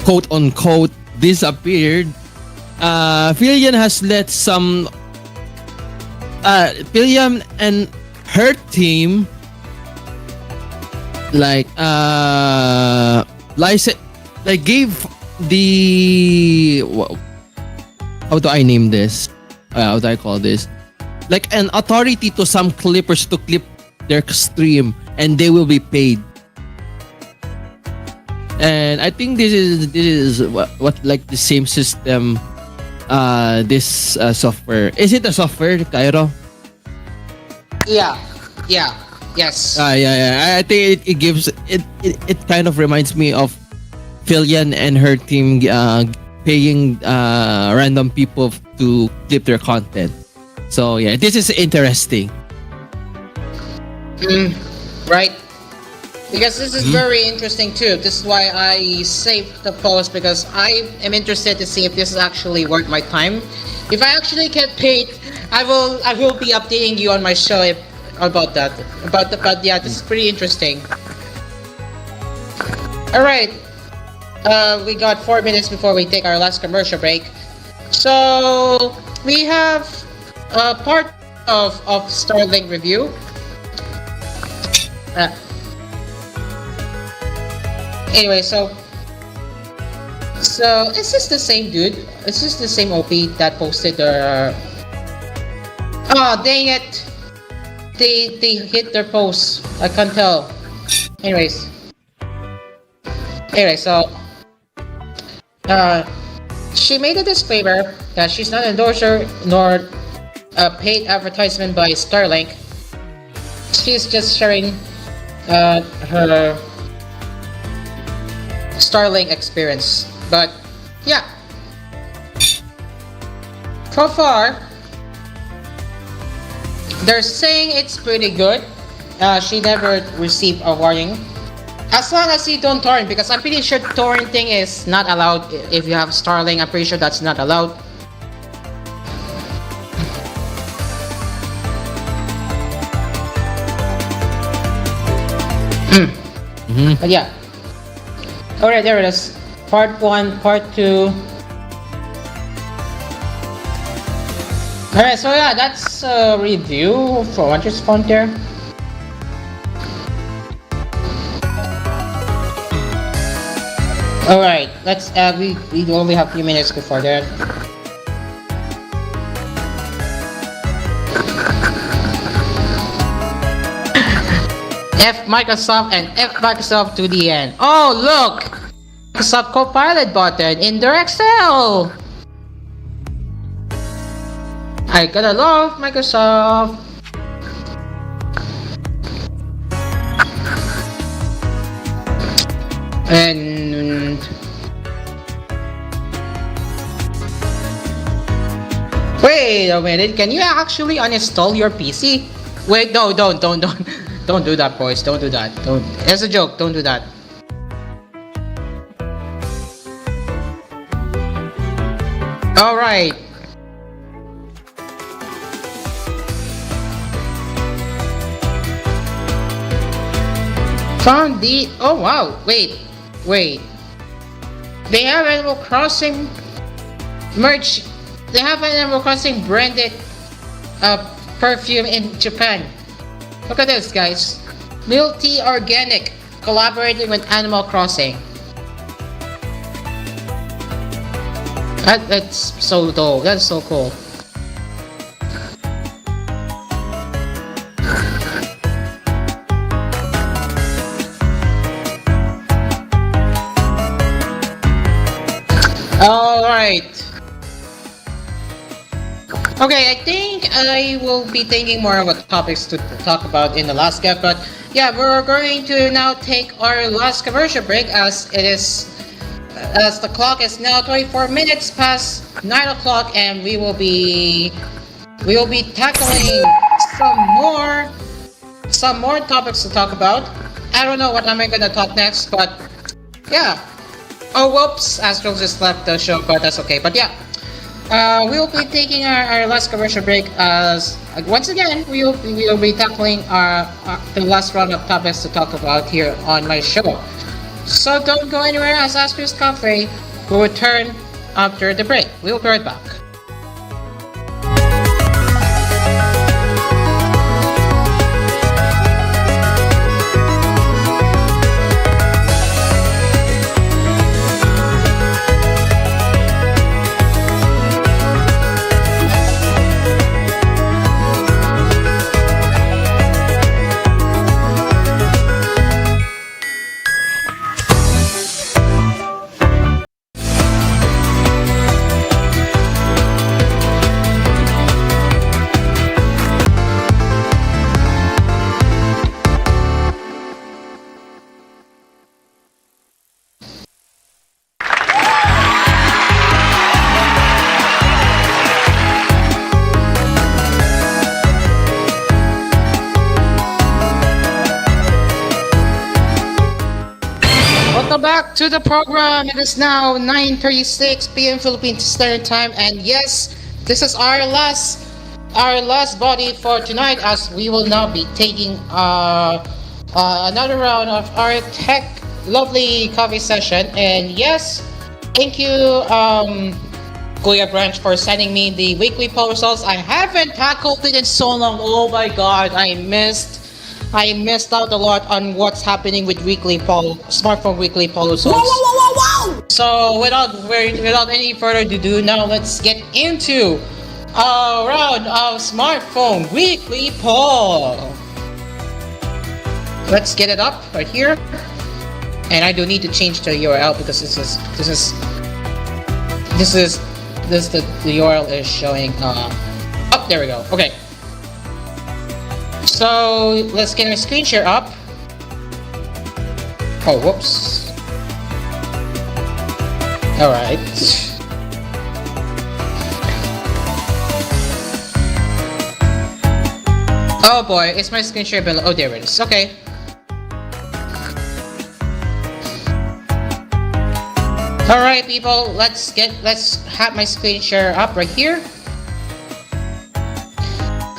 quote unquote disappeared, Philian has let some Philian and her team gave the how do I name this? How do I call this? Like an authority to some clippers to clip their stream, and they will be paid. And I think this is what like the same system. This software, is it a software, Cairo? Yeah. Yes. Yeah. I think it gives it kind of reminds me of Filian and her team paying random people to clip their content. So yeah, this is interesting. Right. Because this is very interesting too. This is why I saved the post, because I am interested to see if this is actually worth my time. If I actually get paid, I will be updating you on my show about that. But yeah, this is pretty interesting. All right. We got 4 minutes before we take our last commercial break. So we have part of Starlink review. Anyway, so is this the same dude? Is this the same OP that posted the? Oh dang it! They hit their post. I can't tell. Anyways, so she made a disclaimer that she's not an endorser nor a paid advertisement by Starlink. She's just sharing her Starlink experience. But yeah, so far they're saying it's pretty good. She never received a warning. As long as you don't torrent, because I'm pretty sure torrenting is not allowed if you have Starlink. I'm pretty sure that's not allowed. But yeah. Alright, there it is. Part 1, Part 2. Alright, so yeah, that's a review for Wondrous Frontier. Alright, let's we only have a few minutes before that. F Microsoft and F Microsoft to the end. Oh look! Microsoft Copilot button in their Excel! I gotta love Microsoft! And wait a minute, can you actually uninstall your PC? Wait, no, don't do that, boys. Don't do that. Don't. It's a joke. Don't do that. All right. Found the. Oh wow. Wait. They have Animal Crossing merch. They have an Animal Crossing branded perfume in Japan. Look at this, guys. Milk Tea Organic, collaborating with Animal Crossing. That's so dope. That's so cool. Alright. Okay, I think I will be thinking more about topics to talk about in the last gap, but yeah, we're going to now take our last commercial break as the clock is now 24 minutes past 9 o'clock, and we will be tackling some more topics to talk about. I don't know what am I gonna talk next, but yeah. Oh whoops, Astral just left the show, but that's okay. But yeah. We'll be taking our last commercial break as once again we will be tackling the last round of topics to talk about here on my show. So don't go anywhere as Asphere's Cafe will return after the break. We'll be right back. back to the program. It is now 9:36 p.m. Philippine Standard Time, and yes, this is our last body for tonight, as we will now be taking another round of our tech lovely coffee session. And yes, thank you, Kuya Branch, for sending me the weekly poll results. I haven't tackled it in so long. Oh my god, I missed out a lot on what's happening with smartphone weekly poll results. Whoa! So without any further ado, now let's get into a round of smartphone weekly poll. Let's get it up right here, and I do need to change the URL because the URL is showing. Oh, there we go. Okay. So let's get my screen share up. Oh, whoops. Alright. Oh boy, is my screen share below? Oh, there it is. Okay. Alright people, let's have my screen share up right here.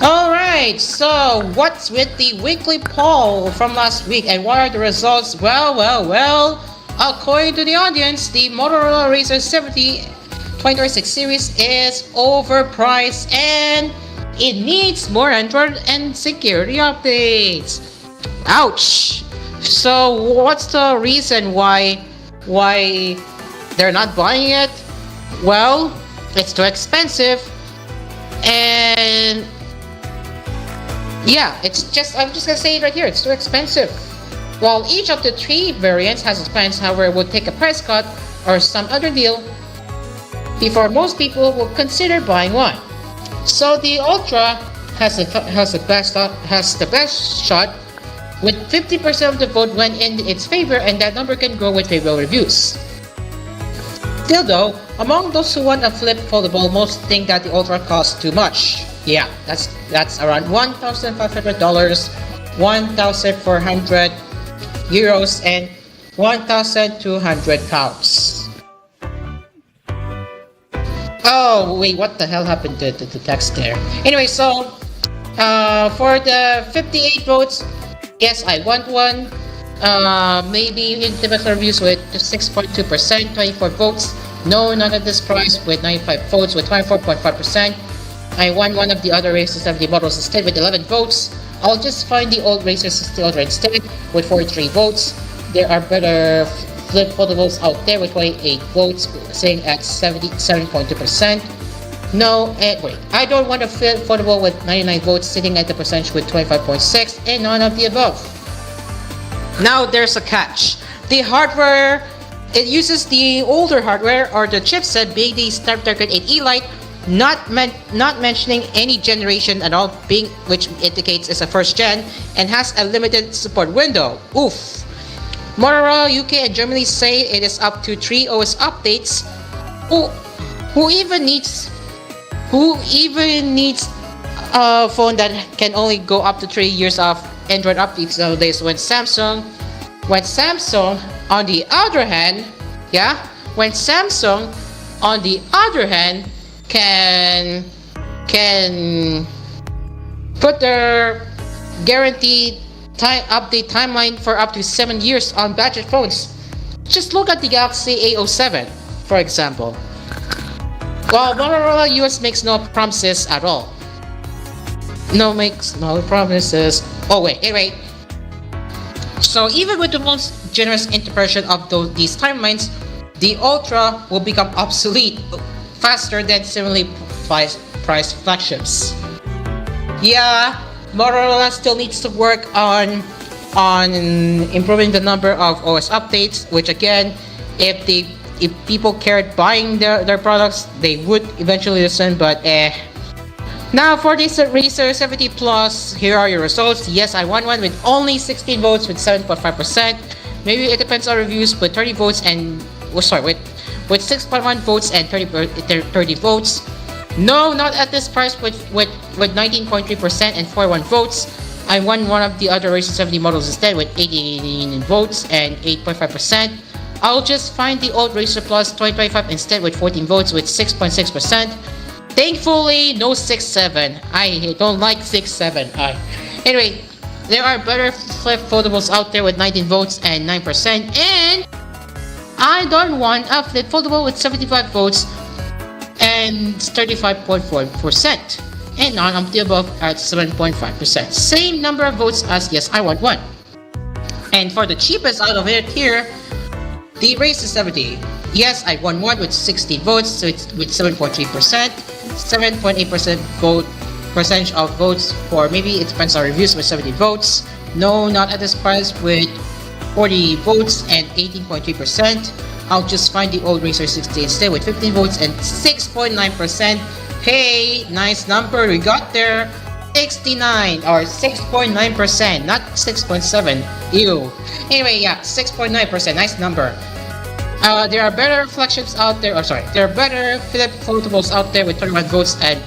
Alright, so what's with the weekly poll from last week and what are the results? Well, according to the audience, the Motorola Razr 70 2026 series is overpriced and it needs more Android and security updates. Ouch! So what's the reason why they're not buying it? Well, it's too expensive, and yeah, I'm just gonna say it right here, it's too expensive. While each of the three variants has its plans, however, it would take a price cut or some other deal before most people will consider buying one. So the Ultra has the best shot, with 50% of the vote went in its favor, and that number can grow with favorable reviews. Still though, among those who want a flip foldable, most think that the Ultra costs too much. Yeah, that's around $1,500, 1,400 euros, and 1,200 pounds. Oh wait, what the hell happened to the text there? Anyway, so for the 58 votes, yes, I want one. Maybe in the reviews with 6.2%, 24 votes. No, none at this price with 95 votes with 24.5%. I won one of the other races of the models instead with 11 votes. I'll just find the old Racer 60 Ultra instead with 43 votes. There are better flip foldables out there with 28 votes, sitting at 77.2%. No, wait, I don't want a flip foldable with 99 votes, sitting at the percentage with 25.6%, and none of the above. Now there's a catch. The hardware, it uses the older hardware or the chipset being the Snapdragon 8 Elite, not mentioning any generation at all, which indicates it's a first gen and has a limited support window. Oof. Motorola UK and Germany say it is up to 3 OS updates. Who even needs a phone that can only go up to 3 years of Android updates nowadays, when Samsung on the other hand can put their guaranteed update timeline for up to 7 years on budget phones. Just look at the Galaxy A07, for example. While Motorola US makes no promises at all. No promises. Oh wait, anyway. So even with the most generous interpretation of these timelines, the Ultra will become obsolete faster than similarly priced flagships. Yeah, Motorola still needs to work on improving the number of OS updates, which again, if people cared buying their products, they would eventually listen, but Now for this Razer 70 Plus, here are your results. Yes, I won one with only 16 votes with 7.5%. Maybe it depends on reviews, with 30 votes and with 6.1 votes and 30 votes. No, not at this price with 19.3% and 41 votes. I won one of the other Razer 70 models instead with 18 votes and 8.5%. I'll just find the old Razer Plus 2025 instead with 14 votes with 6.6%. Thankfully, no 6.7. I don't like 6.7. Anyway, there are better flip foldables out there with 19 votes and 9%. And I don't want a flip foldable with 75 votes and 35.4%. And none of the above at 7.5%. Same number of votes as Yes, I Want One. And for the cheapest out of it here, the Razer 70. Yes, I won one with 16 votes, so it's with 7.3%, 7.8% vote percentage of votes for maybe it depends on reviews with 70 votes. No, not at this price with 40 votes and 18.3%. I'll just find the old Razer 60 instead with 15 votes and 6.9%. Hey, nice number, we got there. 69 or 6.9%, not 6.7. Ew. Anyway, yeah, 6.9%, nice number. There are better flagships out there, there are better flip foldables out there with 31 votes and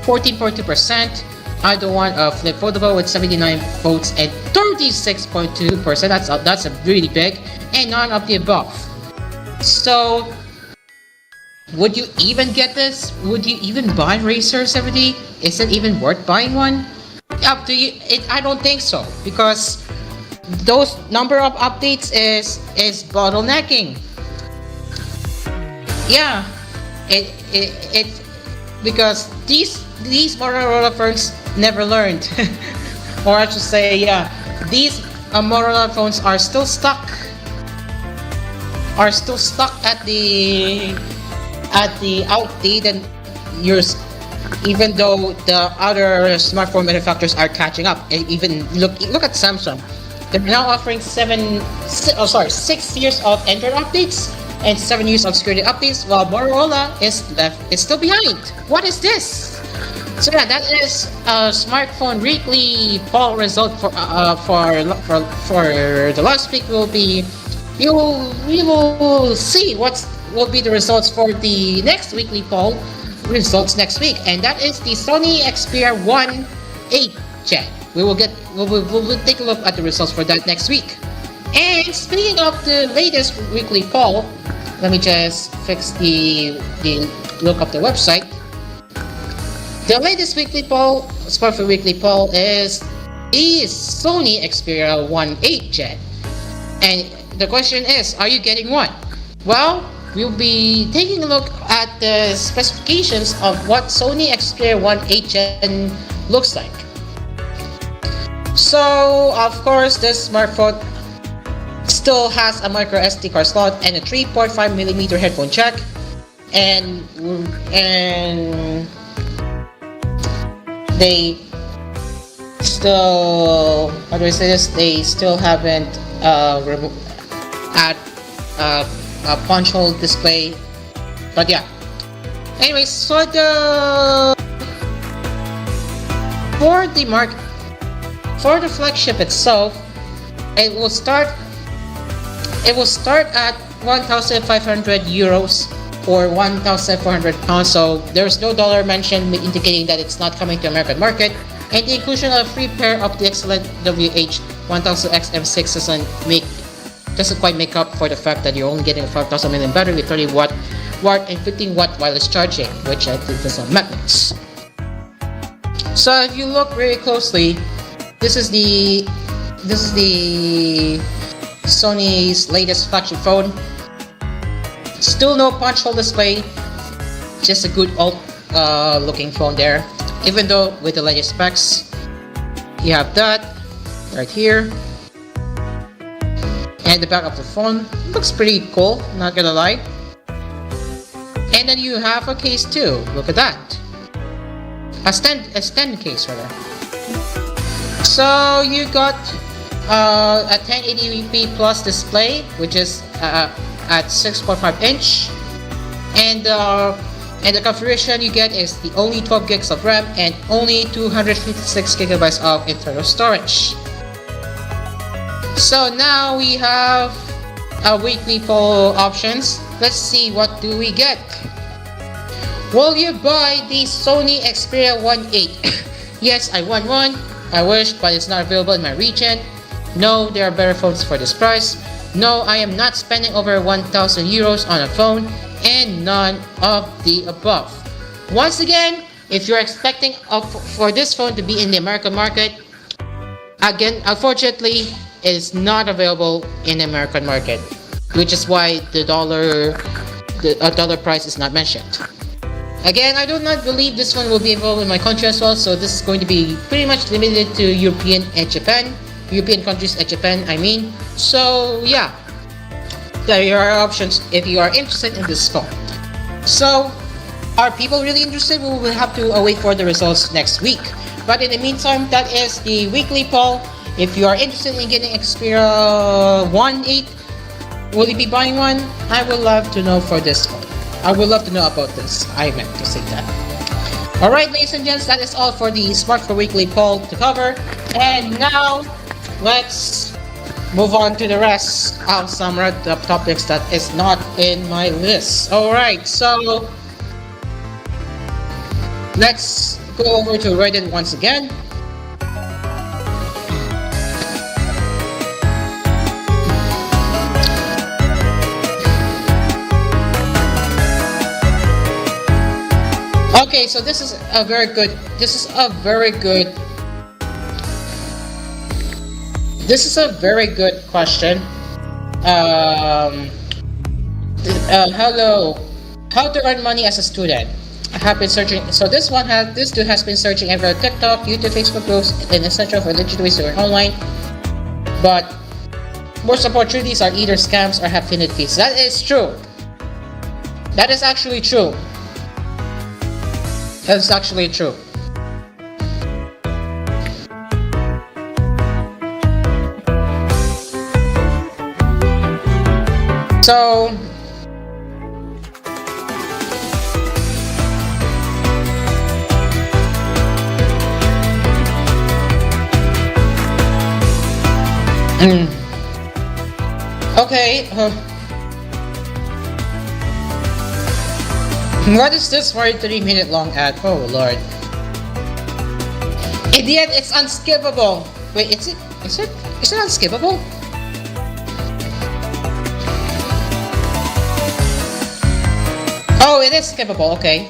14.2%. I don't want a flip foldable with 79 votes and 36.2%. That's a really big, and none of the above. So, would you even get this? Would you even buy Razer 70? Is it even worth buying one? Up to you. I don't think so, because those number of updates is bottlenecking. Yeah, it because these Motorola phones never learned, or I should say, yeah, these Motorola phones are still stuck at the outdated years, even though the other smartphone manufacturers are catching up. And even look at Samsung. They're now offering 6 years of Android updates and 7 years of security updates, while Motorola is still behind. What is this? So yeah, that is a smartphone weekly poll result for the last week. We will see what will be the results for the next weekly poll results next week, and that is the Sony Xperia 1 8 Gen. We'll take a look at the results for that next week. And speaking of the latest weekly poll, let me just fix the look of the website. The latest weekly poll, smartphone weekly poll, is Sony Xperia 1 8 Gen. And the question is, are you getting one? Well, we'll be taking a look at the specifications of what Sony Xperia 1 8 Gen looks like. So, of course, this smartphone still has a micro SD card slot and a 3.5mm headphone jack, and they still, how do I say this? They still haven't add a punch hole display, but yeah. Anyways, so for the flagship itself, it will start at 1,500 euros or 1,400 pounds. So there's no dollar mentioned, indicating that it's not coming to American market. And the inclusion of a free pair of the excellent WH-1000X M6 doesn't quite make up for the fact that you're only getting a 5,000 mAh battery with 30 watt and 15 watt wireless charging, which I think is a magnets. So if you look very closely, this is the Sony's latest flagship phone. Still no punch hole display, just a good old looking phone there. Even though with the latest specs, you have that right here, and the back of the phone looks pretty cool, not gonna lie. And then you have a case too. Look at that, a stand case rather. So you got a 1080p plus display, which is at 6.5 inch, and the configuration you get is the only 12 gigs of RAM and only 256 gigabytes of internal storage. So now we have our weekly poll options. Let's see, what do we get? Will you buy the Sony Xperia 1 8? Yes, I want one. I wish, but it's not available in my region. No, there are better phones for this price. No, I am not spending over 1,000 euros on a phone, and none of the above. Once again, if you're expecting for this phone to be in the American market, again, unfortunately, it is not available in the American market, which is why the dollar price is not mentioned. Again, I do not believe this one will be available in my country as well, so this is going to be pretty much limited to European and Japan. European countries and Japan, I mean. So yeah, there are options if you are interested in this phone. So, are people really interested? We will have to wait for the results next week. But in the meantime, that is the weekly poll. If you are interested in getting Xperia 1.8, will you be buying one? I would love to know for this phone. I would love to know about this. I meant to say that. Alright, ladies and gents, that is all for the Smartphone Weekly poll to cover. And now, let's move on to the rest of some of the topics that is not in my list. Alright, so let's go over to Reddit once again. Okay, so this is a very good question. Hello, how to earn money as a student? I have been searching. So this dude has been searching every TikTok, YouTube, Facebook groups, and etc. for legit ways to earn online. But most opportunities are either scams or have finite fees. That is true. That is actually true. That's actually true. So okay. What is this 43-minute long ad? Oh lord. Idiot, it's unskippable. Wait, is it unskippable? Oh, it is skippable, okay.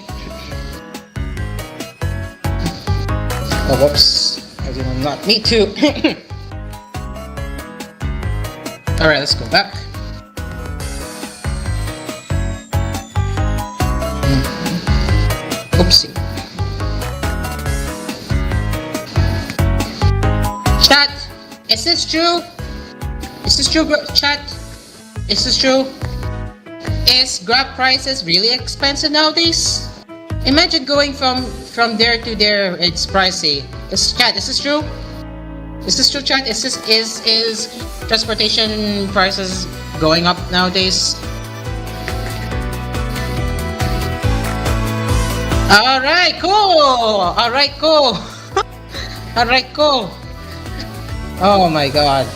Oh, whoops. I did not need to. Alright, let's go back. Oopsie. Chat, is this true? Is this true, chat? Is this true? Is Grab prices really expensive nowadays? Imagine going from there to there, it's pricey. Is this true? Is this true, chat? Is transportation prices going up nowadays? Alright, cool! Alright, cool! Alright, cool! Oh my god.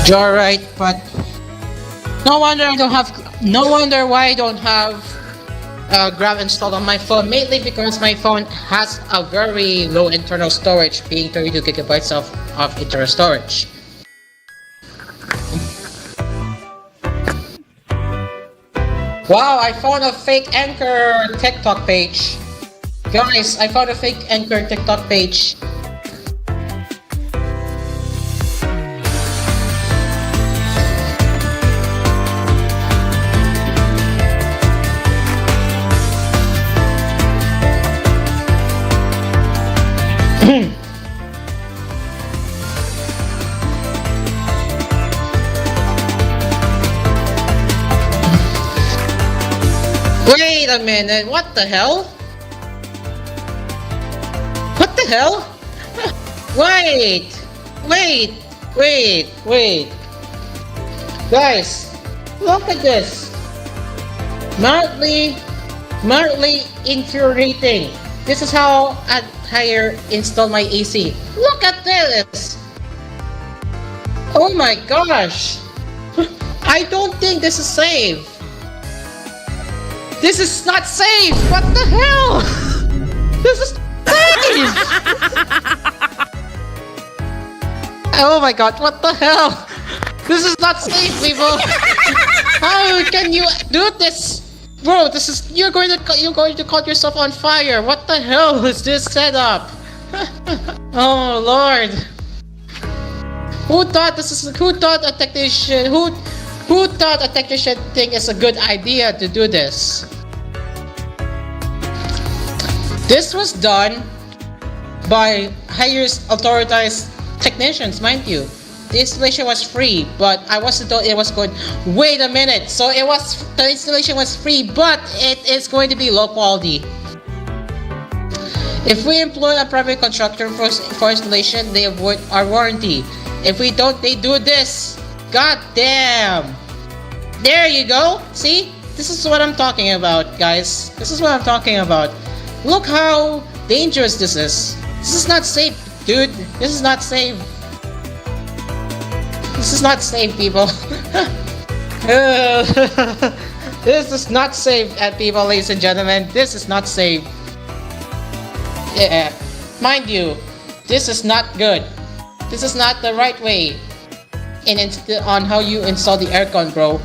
You're right, but no wonder why I don't have Grab installed on my phone, mainly because my phone has a very low internal storage, being 32 gigabytes of internal storage. Wow, I found a fake Anchor TikTok page. Guys, I found a fake Anchor TikTok page. Wait a minute, what the hell? What the hell? Wait! Guys, look at this. Mildly infuriating. This is how I install my AC. Look at this! Oh my gosh! I don't think this is safe. This is not safe! What the hell? This is safe! Oh my god, what the hell? This is not safe, people! How can you do this? Bro, this is you're going to caught yourself on fire. What the hell is this setup? Oh lord. Who thought a technician who thought a technician thing is a good idea to do this? This was done by highest authorized technicians, mind you. The installation was free, but I wasn't told it was good. Wait a minute, so the installation was free, but it is going to be low quality. If we employ a private contractor for installation, they avoid our warranty. If we don't, they do this. God damn. There you go. See? This is what I'm talking about, guys. This is what I'm talking about. Look how dangerous this is. This is not safe, dude. This is not safe. This is not safe, people. This is not safe, people, ladies and gentlemen. This is not safe. Yeah, mind you, this is not good. This is not the right way on how you install the aircon, bro.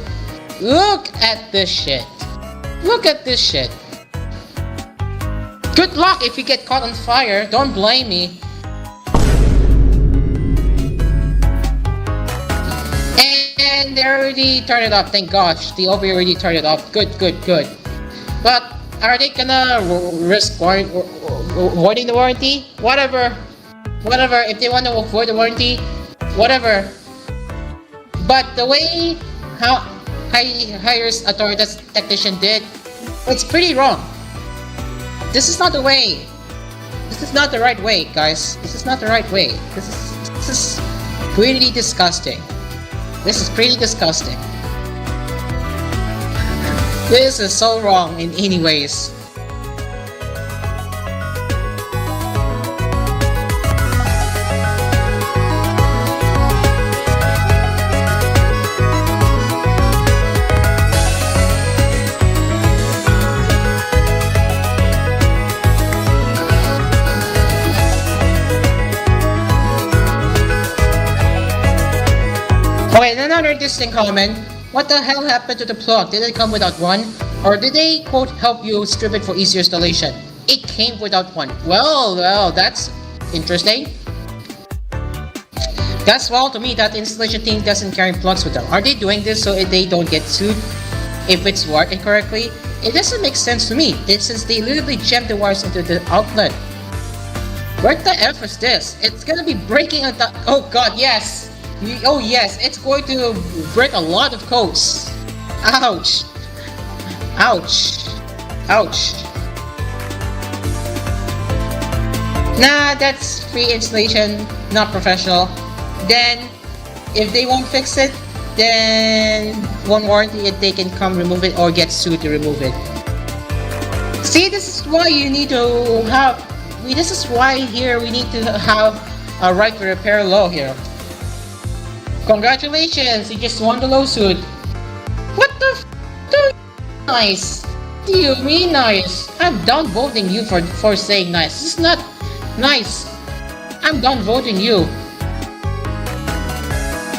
Look at this shit. Look at this shit. Good luck if you get caught on fire. Don't blame me. And they already turned it off. Thank gosh. The OB already turned it off. Good. But are they gonna risk voiding the warranty? Whatever. If they want to avoid the warranty, whatever. But the way how highest authorities technician did, it's pretty wrong. This is not the way. This is not the right way, guys. This is not the right way. This is really disgusting. This is pretty disgusting. This is so wrong in any ways. Okay, another interesting comment. What the hell happened to the plug? Did it come without one? Or did they, quote, help you strip it for easier installation? It came without one. Well, that's interesting. That's well to me that installation team doesn't carry plugs with them. Are they doing this so they don't get sued if it's worked incorrectly? It doesn't make sense to me, since they literally jammed the wires into the outlet. What the F is this? It's gonna be breaking at the... Oh god, yes! Oh yes, it's going to break a lot of codes. Ouch. Ouch. Ouch. Nah, that's free installation, not professional. Then, if they won't fix it, then won't warranty it, they can come remove it or get sued to remove it. See, this is why you need to have... This is why here we need to have a right to repair law here. Congratulations, you just won the lawsuit. What the f***? Nice. You mean nice? I'm done voting you for saying nice. This is not nice. I'm done voting you.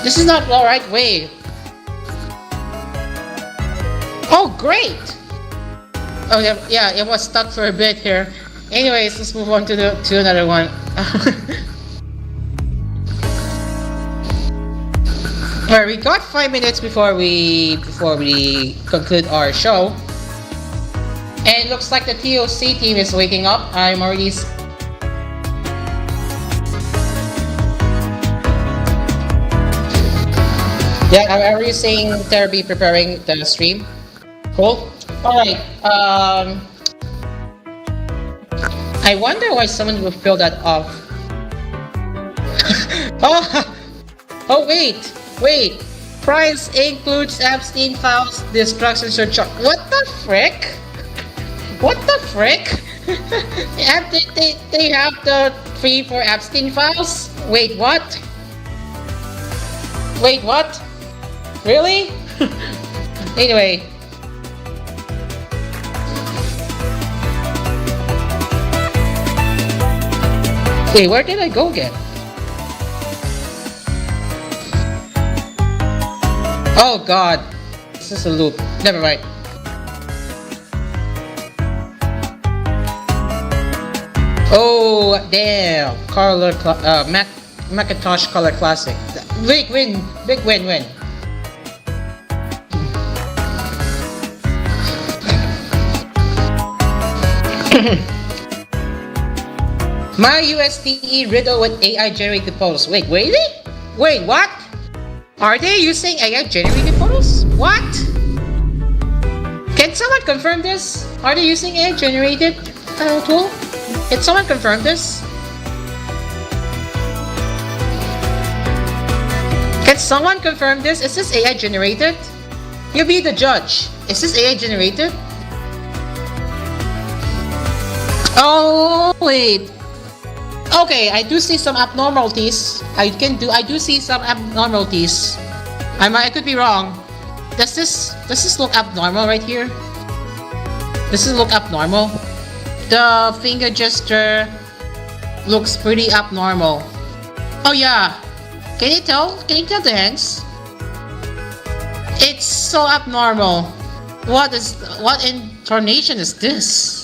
This is not the right way. Oh, great. Oh yeah, it was stuck for a bit here. Anyways, let's move on to another one. Alright, we got 5 minutes before we conclude our show. And it looks like the TOC team is waking up. I'm already... Yeah, I'm already seeing Terby preparing the stream. Cool. Alright, I wonder why someone will fill that off. Oh wait. Price includes Epstein files, the instructions are chucked. What the frick? They have the free for Epstein files? Wait, what? Really? Anyway. Wait, where did I go again? Oh god. This is a loop. Never mind. Oh damn. Macintosh Color Classic. Big win. Big win. My USDE riddle with AI generated photos. Wait, really? Wait, what? Are they using AI generated photos? What? Can someone confirm this? Are they using AI generated tool? Can someone confirm this? Can someone confirm this? Is this AI generated? You be the judge. Is this AI generated? Oh wait. Okay, I do see some abnormalities. I do see some abnormalities. I could be wrong. Does this look abnormal right here? Does this look abnormal? The finger gesture looks pretty abnormal. Oh yeah. Can you tell? Can you tell the hands? It's so abnormal. What intonation is this?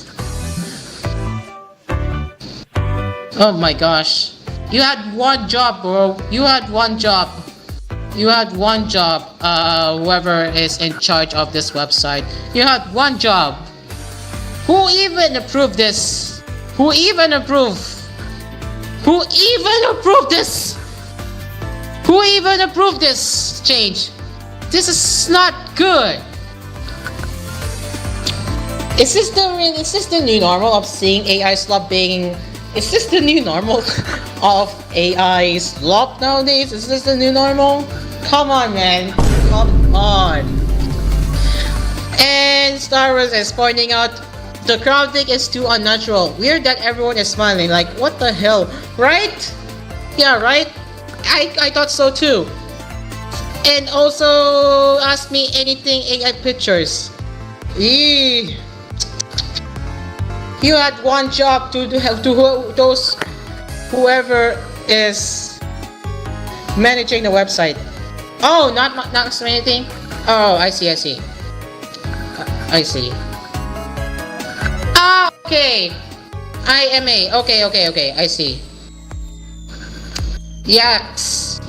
Oh my gosh. You had one job, bro. You had one job. You had one job. Whoever is in charge of this website. You had one job. Who even approved this? Who even approved? Who even approved this? Who even approved this change? This is not good. Is this the new normal of seeing AI slop being? Is this the new normal of AI slop nowadays? Is this the new normal? Come on, man. Come on. And Star Wars is pointing out the crowding is too unnatural. Weird that everyone is smiling. Like, what the hell? Right? Yeah, right? I thought so too. And also, ask me anything AI pictures. Eee. You had one job to help to those whoever is managing the website. Oh, not anything. Oh, I see. I see. Ah, okay. IMA. Okay. I see. Yaks.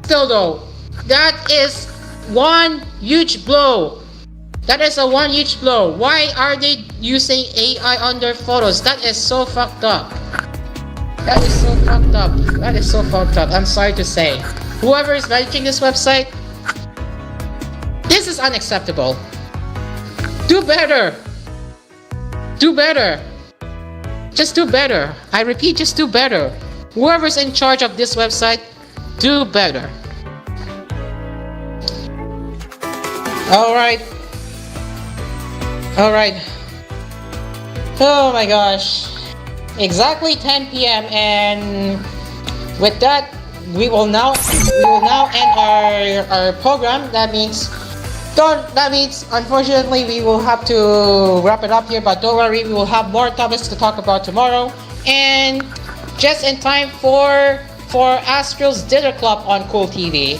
Still though, that is one huge blow. That is a one huge blow. Why are they using AI on their photos? That is so fucked up. That is so fucked up. I'm sorry to say. Whoever is managing this website, this is unacceptable. Do better. Just do better. I repeat, just do better. Whoever's in charge of this website, do better. Alright. Oh my gosh. Exactly 10 p.m. and with that we will now end our program. That means unfortunately we will have to wrap it up here, but don't worry, we will have more topics to talk about tomorrow. And just in time for Astro's Dinner Club on Cool TV.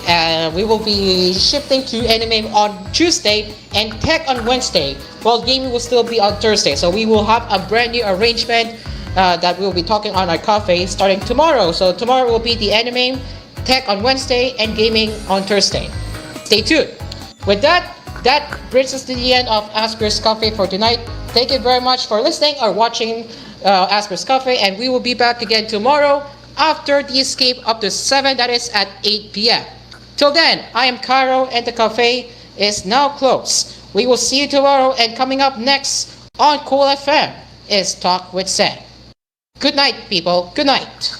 We will be shifting to anime on Tuesday and tech on Wednesday, while gaming will still be on Thursday. So we will have a brand new arrangement that we'll be talking on our cafe starting tomorrow. So tomorrow will be the anime, tech on Wednesday, and gaming on Thursday. Stay tuned. With that brings us to the end of Asphere's Cafe for tonight. Thank you very much for listening or watching Asphere's Cafe, and we will be back again tomorrow after the escape up to 7, that is at 8 p.m. Till then, I am Caro and the cafe is now closed. We will see you tomorrow, and coming up next on Cool FM is Talk with Sam. Good night, people. Good night.